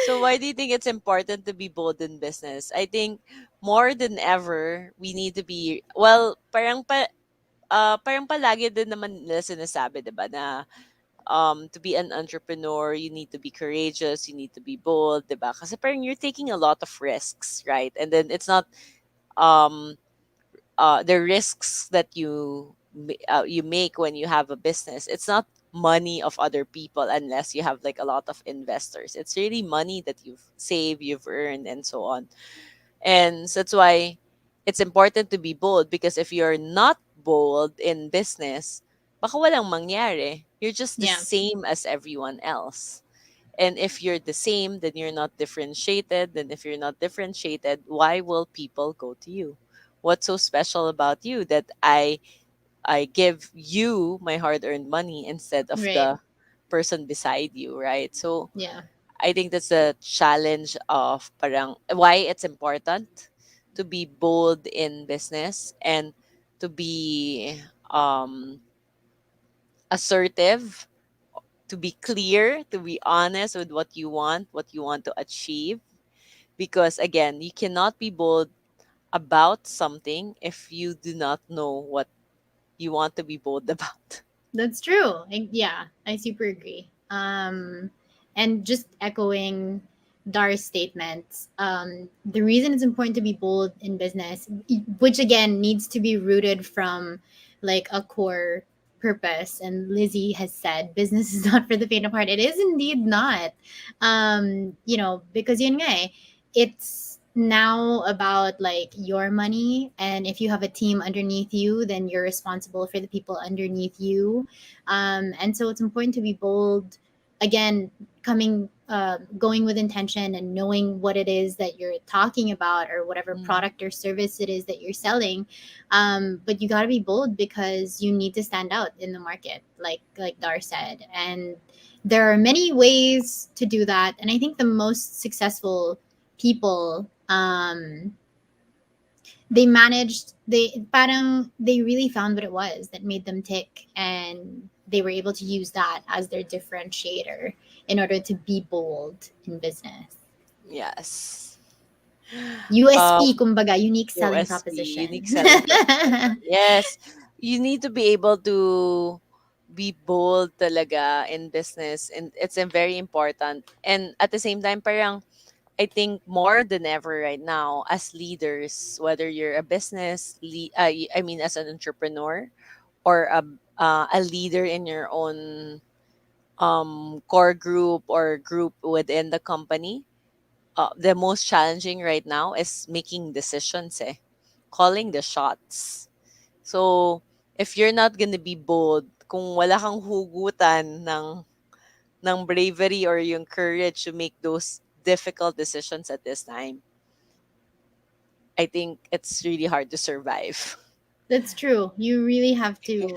So why do you think it's important to be bold in business? I think more than ever, we need to be, well, parang palagi din naman nila sinasabi, 'di ba, na to be an entrepreneur, you need to be courageous, you need to be bold, 'di ba? Kasi parang you're taking a lot of risks, right? And then it's not um the risks that you make when you have a business. It's not money of other people unless you have like a lot of investors. It's really money that you've saved, you've earned, and so on. And so that's why it's important to be bold, because if you're not bold in business, baka walang mangyari. You're just the Yeah, same as everyone else. And if you're the same, then you're not differentiated. Then if you're not differentiated, why will people go to you? What's so special about you that I give you my hard-earned money instead of right. the person beside you, right? So Yeah, I think that's a challenge of parang why it's important to be bold in business and to be assertive, to be clear, to be honest with what you want to achieve. Because again, you cannot be bold about something if you do not know what you want to be bold about. that's true. Yeah, I super agree. And just echoing Dar's statements, the reason it's important to be bold in business, which again needs to be rooted from like a core purpose. And Lizzie has said, business is not for the faint of heart. It is indeed not. You know, because yun nga eh, it's now about like your money, and if you have a team underneath you, then you're responsible for the people underneath you. And so it's important to be bold, again, going with intention and knowing what it is that you're talking about, or whatever Mhm. product or service it is that you're selling. But you got to be bold because you need to stand out in the market, like Dar said. And there are many ways to do that, and I think the most successful people, they really found what it was that made them tick, and they were able to use that as their differentiator in order to be bold in business. Yes. Um, USP, kumbaga, unique selling USP, unique proposition. selling proposition. Yes. You need to be able to be bold talaga in business, and it's very important. And at the same time, parang I think more than ever right now as leaders, whether you're a I mean as an entrepreneur or a leader in your own core group or group within the company, the most challenging right now is making decisions, calling the shots. So if you're not gonna be bold, kung wala kang hugutan ng bravery or yung courage to make those difficult decisions at this time, I think it's really hard to survive. That's true. You really have to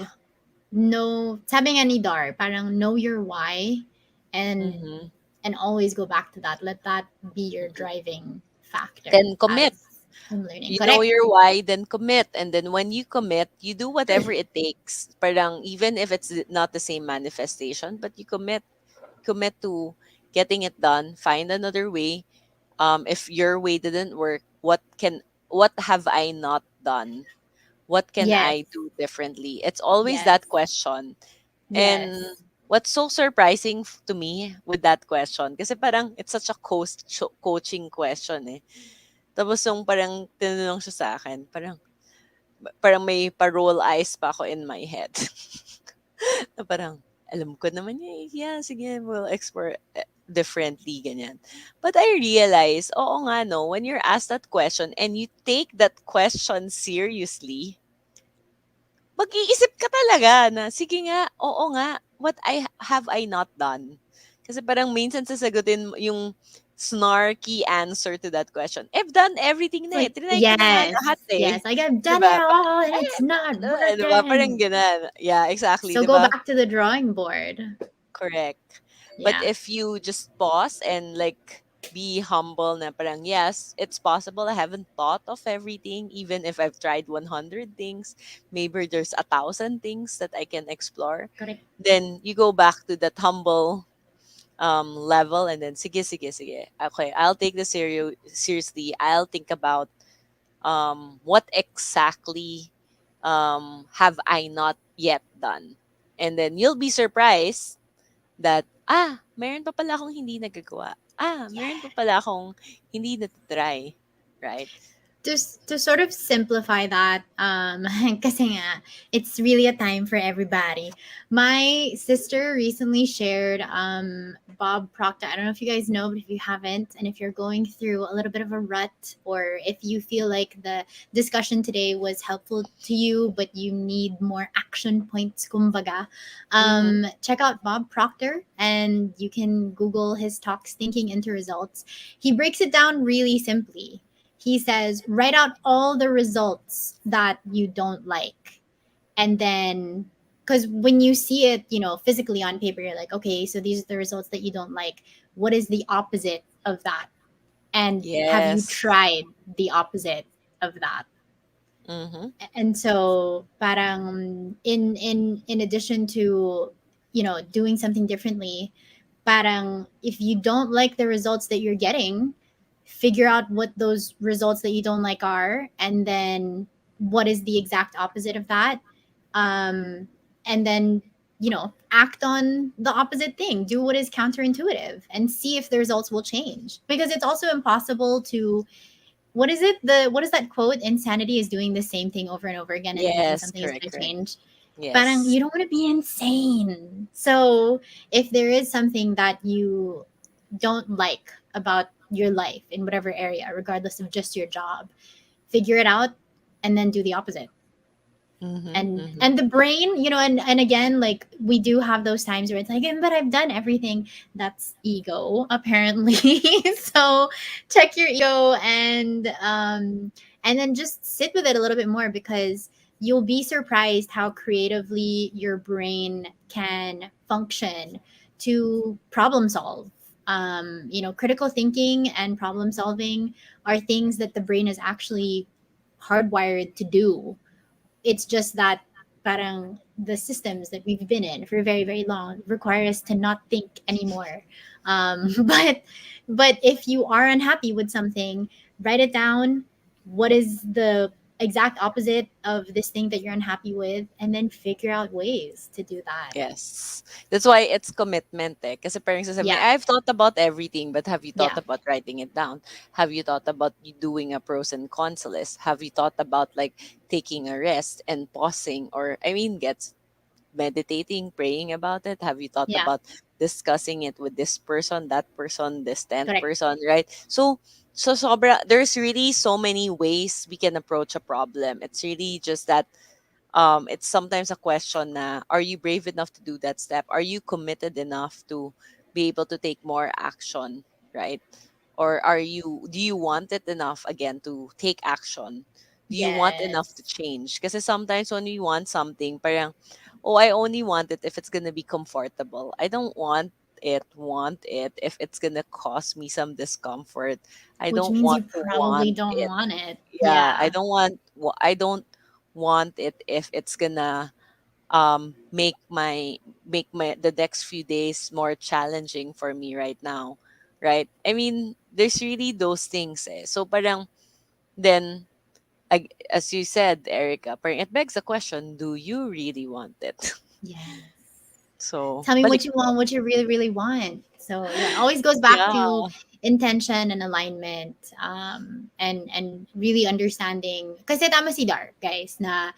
know, sabi nga ni Dar, parang know your why, and Mm-hmm. always go back to that. Let that be your driving factor Then commit. as I'm learning. You know Correct? your why, then commit. And then when you commit, you do whatever it takes. Parang even if it's not the same manifestation, but you commit to getting it done. Find another way. If your way didn't work, what have I not done? What can Yes. I do differently? It's always Yes. that question. And Yes. what's so surprising to me with that question, kasi parang it's such a coaching question eh. Tapos yung parang tinanong siya sa akin, parang may pa-roll eyes pa ako in my head. Na parang, alam ko naman yun, yeah, sige, we'll explore differently, ganyan. But I realize, oo nga no, when you're asked that question and you take that question seriously, mag-iisip ka talaga na, sige nga, oo nga, have I not done? Kasi parang minsan sasagutin mo yung snarky answer to that question. I've done everything It's na eh. like, Trinay ko na nga yes. lahat eh. Yes. Like, I've 'Di done it ba? all and Ay, it's not di ba? Parang working. ganun. Yeah, exactly, So 'di go ba? back to the drawing board. Correct. But Yeah. if you just pause and like be humble na parang yes, it's possible I haven't thought of everything even if I've tried 100 things, maybe there's 1,000 things that I can explore. Correct. Then you go back to that humble level and then sige sige sige. Okay, I'll take this seriously. I'll think about what exactly have I not yet done. And then you'll be surprised that, meron pa pala akong hindi nagagawa. Meron pa pala akong hindi natitry. Right? Just to sort of simplify that, kasi nga, it's really a time for everybody. My sister recently shared Bob Proctor. I don't know if you guys know, but if you haven't, and if you're going through a little bit of a rut, or if you feel like the discussion today was helpful to you, but you need more action points, kumbaga, Mm-hmm. check out Bob Proctor, and you can Google his talks, Thinking into Results. He breaks it down really simply. He says, write out all the results that you don't like. And then, because when you see it, physically on paper, you're like, okay, so these are the results that you don't like. What is the opposite of that? And have you Yes. tried the opposite of that? Mm-hmm. And so parang in addition to doing something differently, parang if you don't like the results that you're getting, figure out what those results that you don't like are, and then what is the exact opposite of that. And then act on the opposite thing, do what is counterintuitive, and see if the results will change, because it's also impossible to, what is that quote, insanity is doing the same thing over and over again and thinking Yes, something is correct, going to correct. change. Parang Yes. you don't want to be insane. So if there is something that you don't like about your life in whatever area, regardless of just your job, figure it out and then do the opposite. Mm-hmm. and Mm-hmm. and the brain, and again, like, we do have those times where it's like, but I've done everything. That's ego, apparently. So check your ego, and then just sit with it a little bit more, because you'll be surprised how creatively your brain can function to problem solve. Critical thinking and problem solving are things that the brain is actually hardwired to do. It's just that parang the systems that we've been in for very, very long require us to not think anymore. But if you are unhappy with something, write it down. What is the exact opposite of this thing that you're unhappy with, and then figure out ways to do that. Yes. That's why it's commitment eh. Kasi parang sasabihin, Yeah, I've thought about everything, but have you thought yeah, about writing it down? Have you thought about you doing a pros and cons list? Have you thought about like taking a rest and pausing, or I mean gets meditating, praying about it? Have you thought yeah. about discussing it with this person, that person, this 10th Correct. person, right? So sobra, there's really so many ways we can approach a problem. It's really just that it's sometimes a question na, are you brave enough to do that step? Are you committed enough to be able to take more action, right? Or are you do you want it enough again to take action? Do you want enough to Yes. change? Because sometimes when we want something, parang, oh, I only want it if it's gonna be comfortable. I don't want it if it's gonna cause me some discomfort. I Which don't means want you to probably want don't it. want it. Yeah, I Yeah. don't want I don't want it if it's gonna make my the next few days more challenging for me right now, right? I mean, there's really those things, eh. So parang then, as you said, Erica, parang it begs the question, do you really want it? Yes. So Tell me balik what you po. want, what you really, really want. So yeah, it always goes back Yeah. to intention and alignment, and really understanding. Kasi tama si Dark, guys, na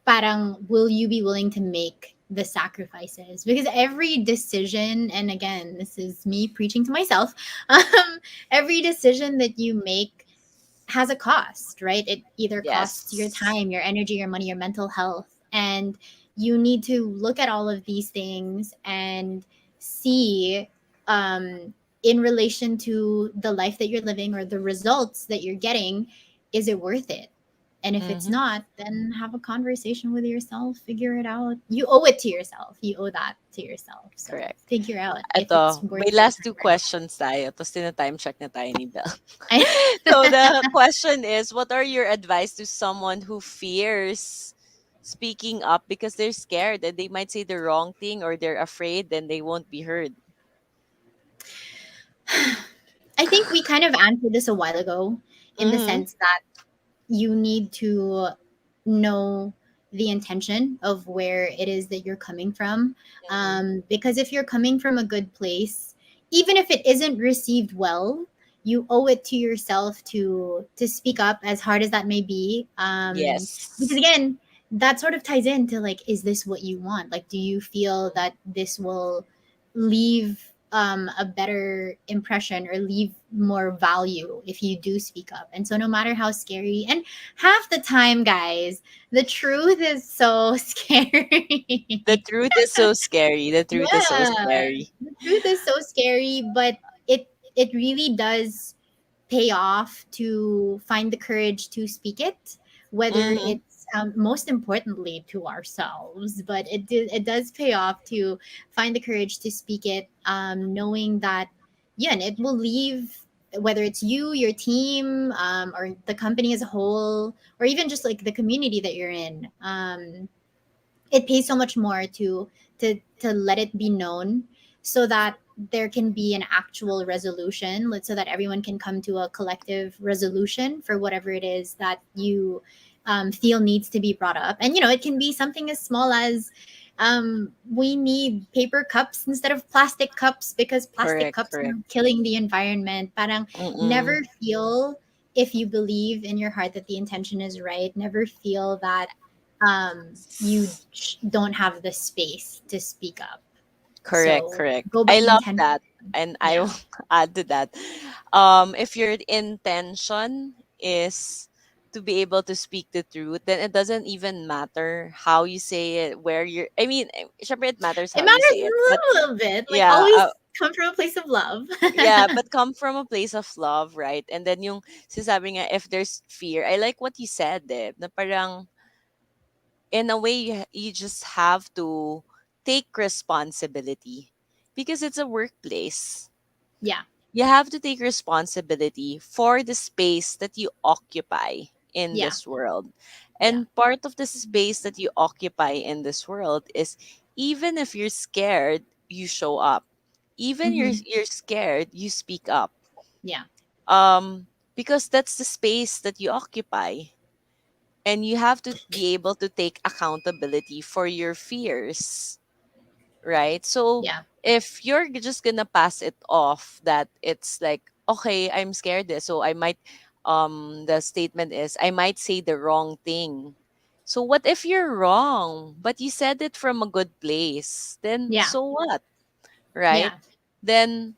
parang will you be willing to make the sacrifices? Because every decision, and again, this is me preaching to myself, every decision that you make has a cost, right? It either costs your Yes. time, your energy, your money, your mental health. And you need to look at all of these things and see, in relation to the life that you're living or the results that you're getting, is it worth it? And if it's Mm-hmm. not, then have a conversation with yourself, figure it out. You owe it to yourself. You owe that to yourself. So Correct. figure out if it's Eto, worth may your last two time or not. questions tayo. Tapos tina-time check na tayo ni Belle. I, So the question is, what are your advice to someone who fears speaking up because they're scared that they might say the wrong thing or they're afraid then they won't be heard? I think we kind of answered this a while ago, in the Mm-hmm. sense that you need to know the intention of where it is that you're coming from. Mm-hmm. Because if you're coming from a good place, even if it isn't received well, you owe it to yourself to speak up, as hard as that may be. Because Yes. again, that sort of ties into, like, is this what you want? Like, do you feel that this will leave a better impression or leave more value if you do speak up? And so no matter how scary, and half the time, guys, the truth is so The scary. truth is so scary. The truth is so Yeah, scary. the truth is so scary, but it really does pay off to find the courage to speak it, whether Mm-hmm. it's, most importantly, to ourselves. But it does pay off to find the courage to speak it, knowing that, yeah, and it will leave, whether it's you, your team, or the company as a whole, or even just like the community that you're in. It pays so much more to let it be known, so that there can be an actual resolution, so that everyone can come to a collective resolution for whatever it is that you, feel needs to be brought up. And it can be something as small as, we need paper cups instead of plastic cups because plastic Correct, cups are correct. killing the environment. Parang Mm-mm. never feel, if you believe in your heart that the intention is right, never feel that, you don't have the space to speak up. Correct, So correct. go by I love intention. that. And I Yeah. will add to that. If your intention is to be able to speak the truth, then it doesn't even matter how you say it, where you're, I mean, syempre it matters It how you say matters it. But a little bit. Like, yeah, always come from a place of love. yeah, but come from a place of love, right? And then yung sinasabi nga, if there's fear, I like what you said, eh, na parang, in a way, you just have to take responsibility because it's a workplace. Yeah. You have to take responsibility for the space that you occupy in Yeah. this world. Yeah. And part of the space that you occupy in this world is, even if you're scared, you show up. Even Hmm. you're scared, you speak up. Yeah. Because that's the space that you occupy. And you have to be able to take accountability for your fears, right? So Yeah. if you're just gonna pass it off that it's like, okay, I'm scared this, so I might, the statement is, I might say the wrong thing. So what if you're wrong, but you said it from a good place? Then Yeah. so what, right? Yeah. Then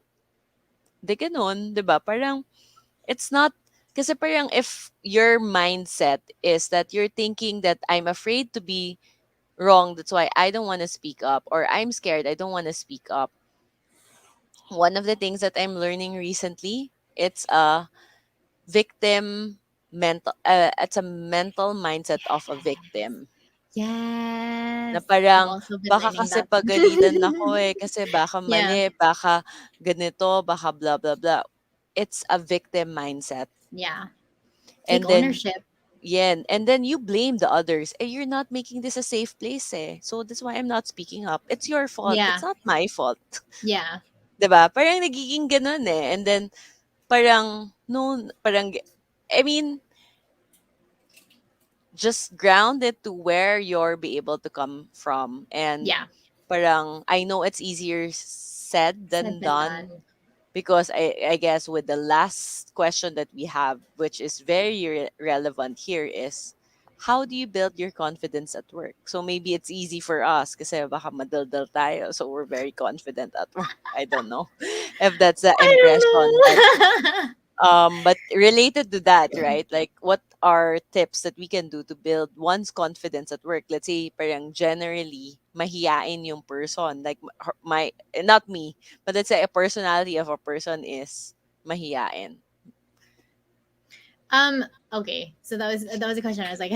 di ganun, 'di ba? Parang it's not, kasi parang if your mindset is that you're thinking that I'm afraid to be wrong, that's why I don't want to speak up, or I'm scared, I don't want to speak up. One of the things that I'm learning recently, It's a victim it's a mental mindset of a victim. Na Yes. I've parang, also been baka learning kasi that. pagalitan ako eh, kasi baka Yeah. mali, baka ganito, baka blah, blah, blah. It's a victim mindset. Yeah. Take And then, ownership. yeah, and then you blame the others. Eh, you're not making this a safe place eh. So that's why I'm not speaking up. It's your fault. It's Yeah. not my fault. Yeah. 'Di ba? Parang nagiging ganun eh. And then, parang, no, parang, I mean, just ground it to where you're be able to come from. And Yeah. parang, I know it's easier said Said than than done, done. because I guess with the last question that we have, which is very relevant here, is how do you build your confidence at work? So maybe it's easy for us kasi baka madaldal tayo, so we're very confident at work. I don't know if that's the impression, I don't know. but related to that, right? Like, what are tips that we can do to build one's confidence at work? Let's say, parang generally, mahiyain yung person. Like, not me, but let's say a personality of a person is mahiyain. Um. Okay. So that was a question. I was like,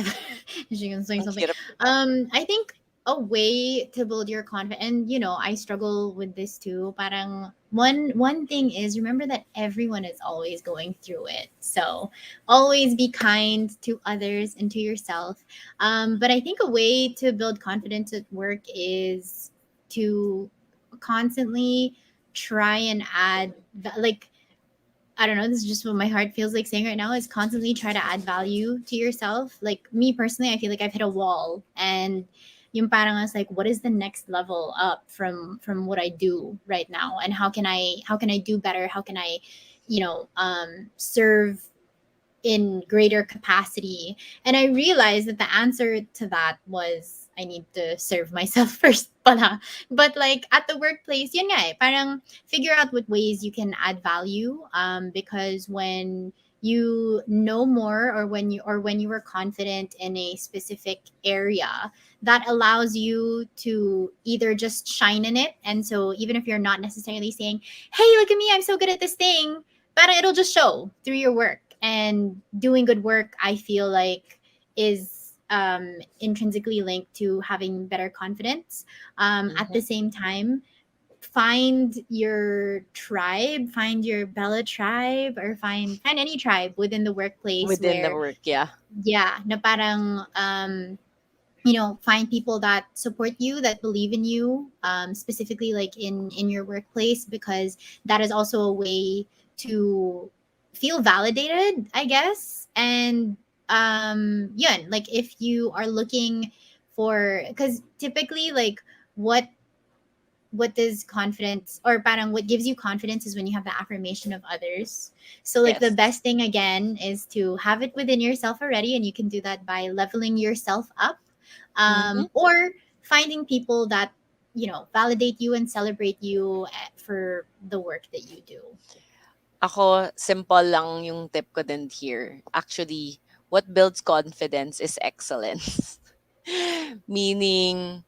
is she gonna say Ang something? hirap, diba? I think a way to build your confidence, and I struggle with this too. Parang one thing is remember that everyone is always going through it. So always be kind to others and to yourself. But I think a way to build confidence at work is to constantly try and add like I don't know, this is just what my heart feels like saying right now is constantly try to add value to yourself. Like me personally, I feel like I've hit a wall and yung parang I was like, what is the next level up from what I do right now? And how can I do better? How can I, serve in greater capacity. And I realized that the answer to that was I need to serve myself first pala. But like at the workplace, yun nga eh, parang figure out what ways you can add value. Because when you know more or when you were confident in a specific area, that allows you to either just shine in it. And so even if you're not necessarily saying, hey, look at me, I'm so good at this thing, but it'll just show through your work. And doing good work, I feel like, is intrinsically linked to having better confidence. At Mhm. the same time, find your tribe, find your Bella tribe, or find any tribe within the workplace Within the where, work, yeah. yeah, na parang find people that support you, that believe in you, specifically like in your workplace, because that is also a way to feel validated, I guess. And yeah, like if you are looking for, because typically like what what does confidence, or parang what gives you confidence, is when you have the affirmation of others. So like the Yes. best thing again is to have it within yourself already, and you can do that by leveling yourself up, Mhm. or finding people that validate you and celebrate you for the work that you do. Ako, simple lang yung tip ko din here. Actually, what builds confidence is excellence. Meaning,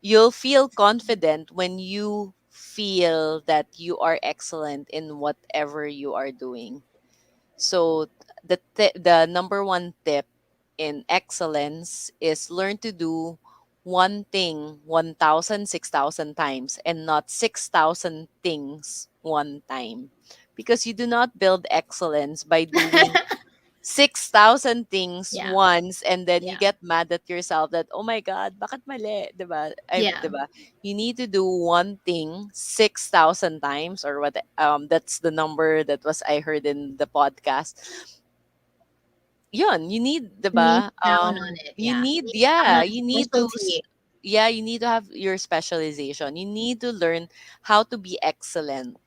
you'll feel confident when you feel that you are excellent in whatever you are doing. So the number one tip in excellence is learn to do one thing 1,000, 6,000 times, and not 6,000 things one time. Because you do not build excellence by doing 6,000 things Yeah, once, and then you yeah, get mad at yourself that, oh my God, bakit mali? 'Di ba? Ay, yeah. 'di ba? You need to do one thing 6,000 times, or what, that's the number that was I heard in the podcast. Yun, you need, 'di Niche ba? down on it. You Yeah, need, niche down yeah, on you need to specialty. yeah, you need to have your specialization. You need to learn how to be excellent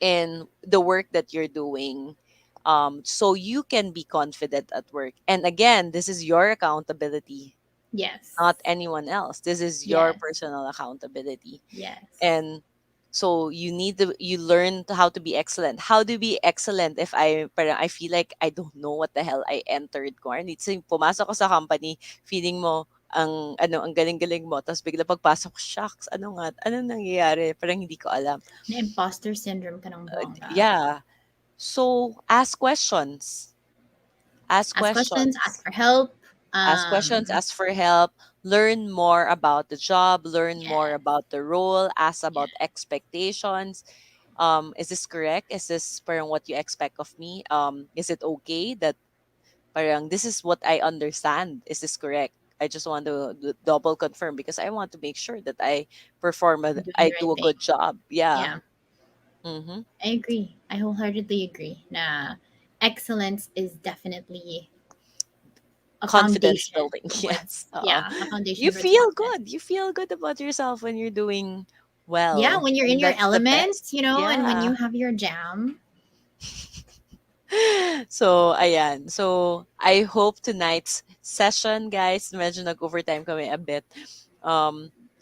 in the work that you're doing, so you can be confident at work. And again, this is your accountability, not Yes, anyone else. This is your yes, personal accountability. yes. And so you learn how to be excellent. How to be excellent if I feel like I don't know what the hell I entered ko. And it's pumasok ko sa company, feeling mo ang galing-galing mo, tapos bigla pagpasok, shocks, ano nangyayari? Parang hindi ko alam. Na imposter syndrome ka ng bongga. Yeah. So ask questions. Ask Ask questions, ask questions. for help. Ask questions, Um, ask for help, learn more about the job, learn more yes, about the role, ask yeah, about expectations. Is this correct? Is this parang what you expect of me? Is it okay that parang this is what I understand? Is this correct? I just want to double confirm because I want to make sure that I'm doing I the do right a thing. good job. Yeah. Yeah, Mm-hmm. I agree. I wholeheartedly agree. Nah, excellence is definitely a Confidence foundation building. with, Yes. yeah, a foundation You towards feel confidence. good. You feel good about yourself when you're doing Yeah, well. when you're in And your that's the best. element, and when Yeah. you have your jam. So, ayan. So, I hope tonight's session, guys, medyo nag-overtime kami a bit,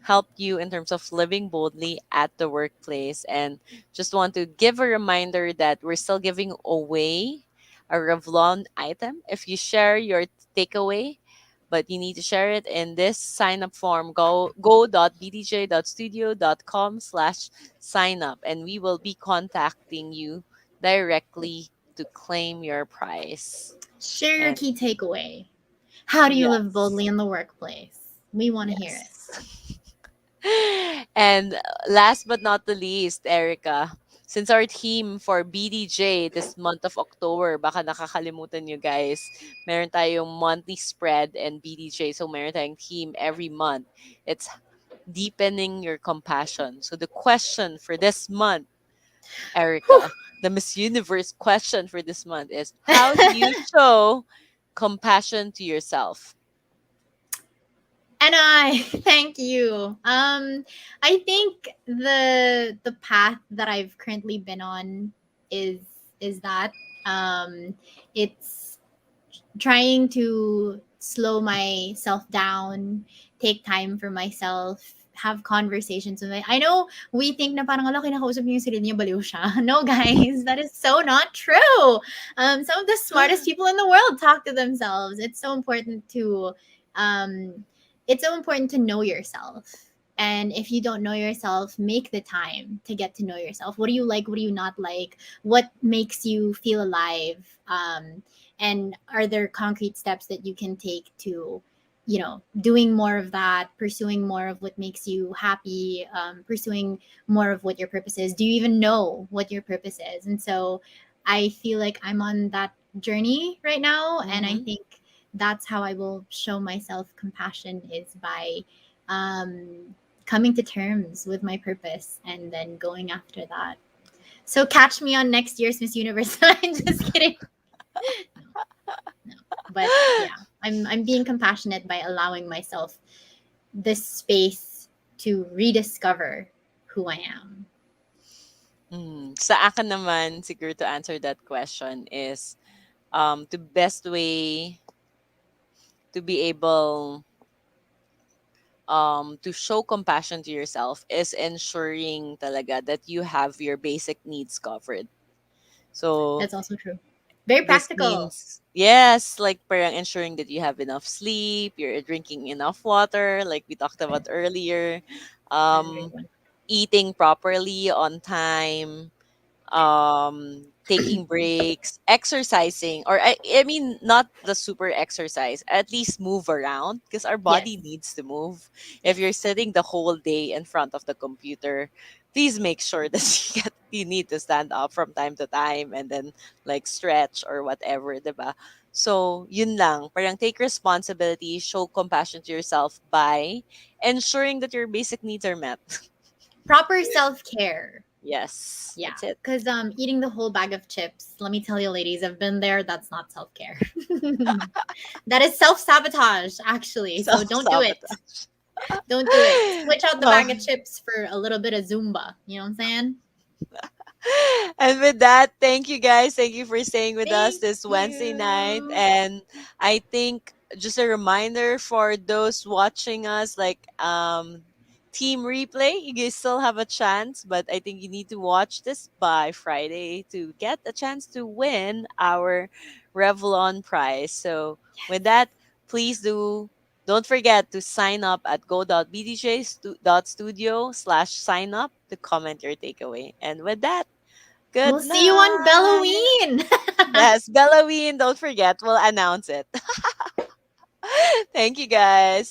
help you in terms of living boldly at the workplace. And just want to give a reminder that we're still giving away a Revlon item. If you share your takeaway, but you need to share it in this sign up form, go.bdj.studio.com/sign up, and we will be contacting you directly to claim your prize. Share your And key takeaway. How do you live yes, boldly in the workplace? We want to hear it. yes. And last but not the least, Erica, since our theme for BDJ this month of October, baka nakakalimutan nyo guys, meron tayong monthly spread and BDJ. So meron tayong theme every month. It's deepening your compassion. So the question for this month, Whew. Erica, the Miss Universe question for this month is, how do you show compassion to yourself? And I thank you. I think the path that I've currently been on is that it's trying to slow myself down, take time for myself, have conversations with my. I know we think na parang ala kinakausap niyo yung sarili niya, baliw siya. No, guys, that is so not true. Some of the smartest people in the world talk to themselves. Um, it's so important to know yourself. And if you don't know yourself, make the time to get to know yourself. What do you like? What do you not like? What makes you feel alive? And are there concrete steps that you can take to doing more of that, pursuing more of what makes you happy, pursuing more of what your purpose is? Do you even know what your purpose is? And so I feel like I'm on that journey right now, and I Mm-hmm. think that's how I will show myself compassion, is by coming to terms with my purpose and then going after that. So catch me on next year's Miss Universe. I'm just kidding. No, no. But yeah, I'm being compassionate by allowing myself this space to rediscover who I am. Sa akin naman, siguro to answer that question is the best way to be able to show compassion to yourself is ensuring talaga that you have your basic needs covered. So That's also true. Very this practical. means, yes, like parang ensuring that you have enough sleep, you're drinking enough water, like we talked about earlier, That's a great um, one. eating properly on time, taking breaks, exercising, or I mean not the super exercise, at least move around because our Yes. body needs to move. If you're Yes. sitting the whole day in front of the computer, please make sure that you need to stand up from time to time and then like stretch or whatever, diba? So, yun lang. Parang take responsibility, show compassion to yourself by ensuring that your basic needs are met. Proper self-care. Yes, Yeah. that's it. Because eating the whole bag of chips, let me tell you, ladies, I've been there. That's not self-care. That is self-sabotage, actually. So don't do it. Self-sabotage. Don't do it. Switch out the Oh. bag of chips for a little bit of Zumba. You know what I'm saying? And with that, thank you guys. Thank you for staying with us Thank this Wednesday night. you. And I think just a reminder for those watching us, like team replay, you guys still have a chance, but I think you need to watch this by Friday to get a chance to win our Revlon prize. So with Yes. that, please don't forget to sign up at go.bdj.studio/sign up to comment your takeaway. And with that, Good We'll see you on night. Halloween. Yes, Belloween. Don't forget, we'll announce it. Thank you guys.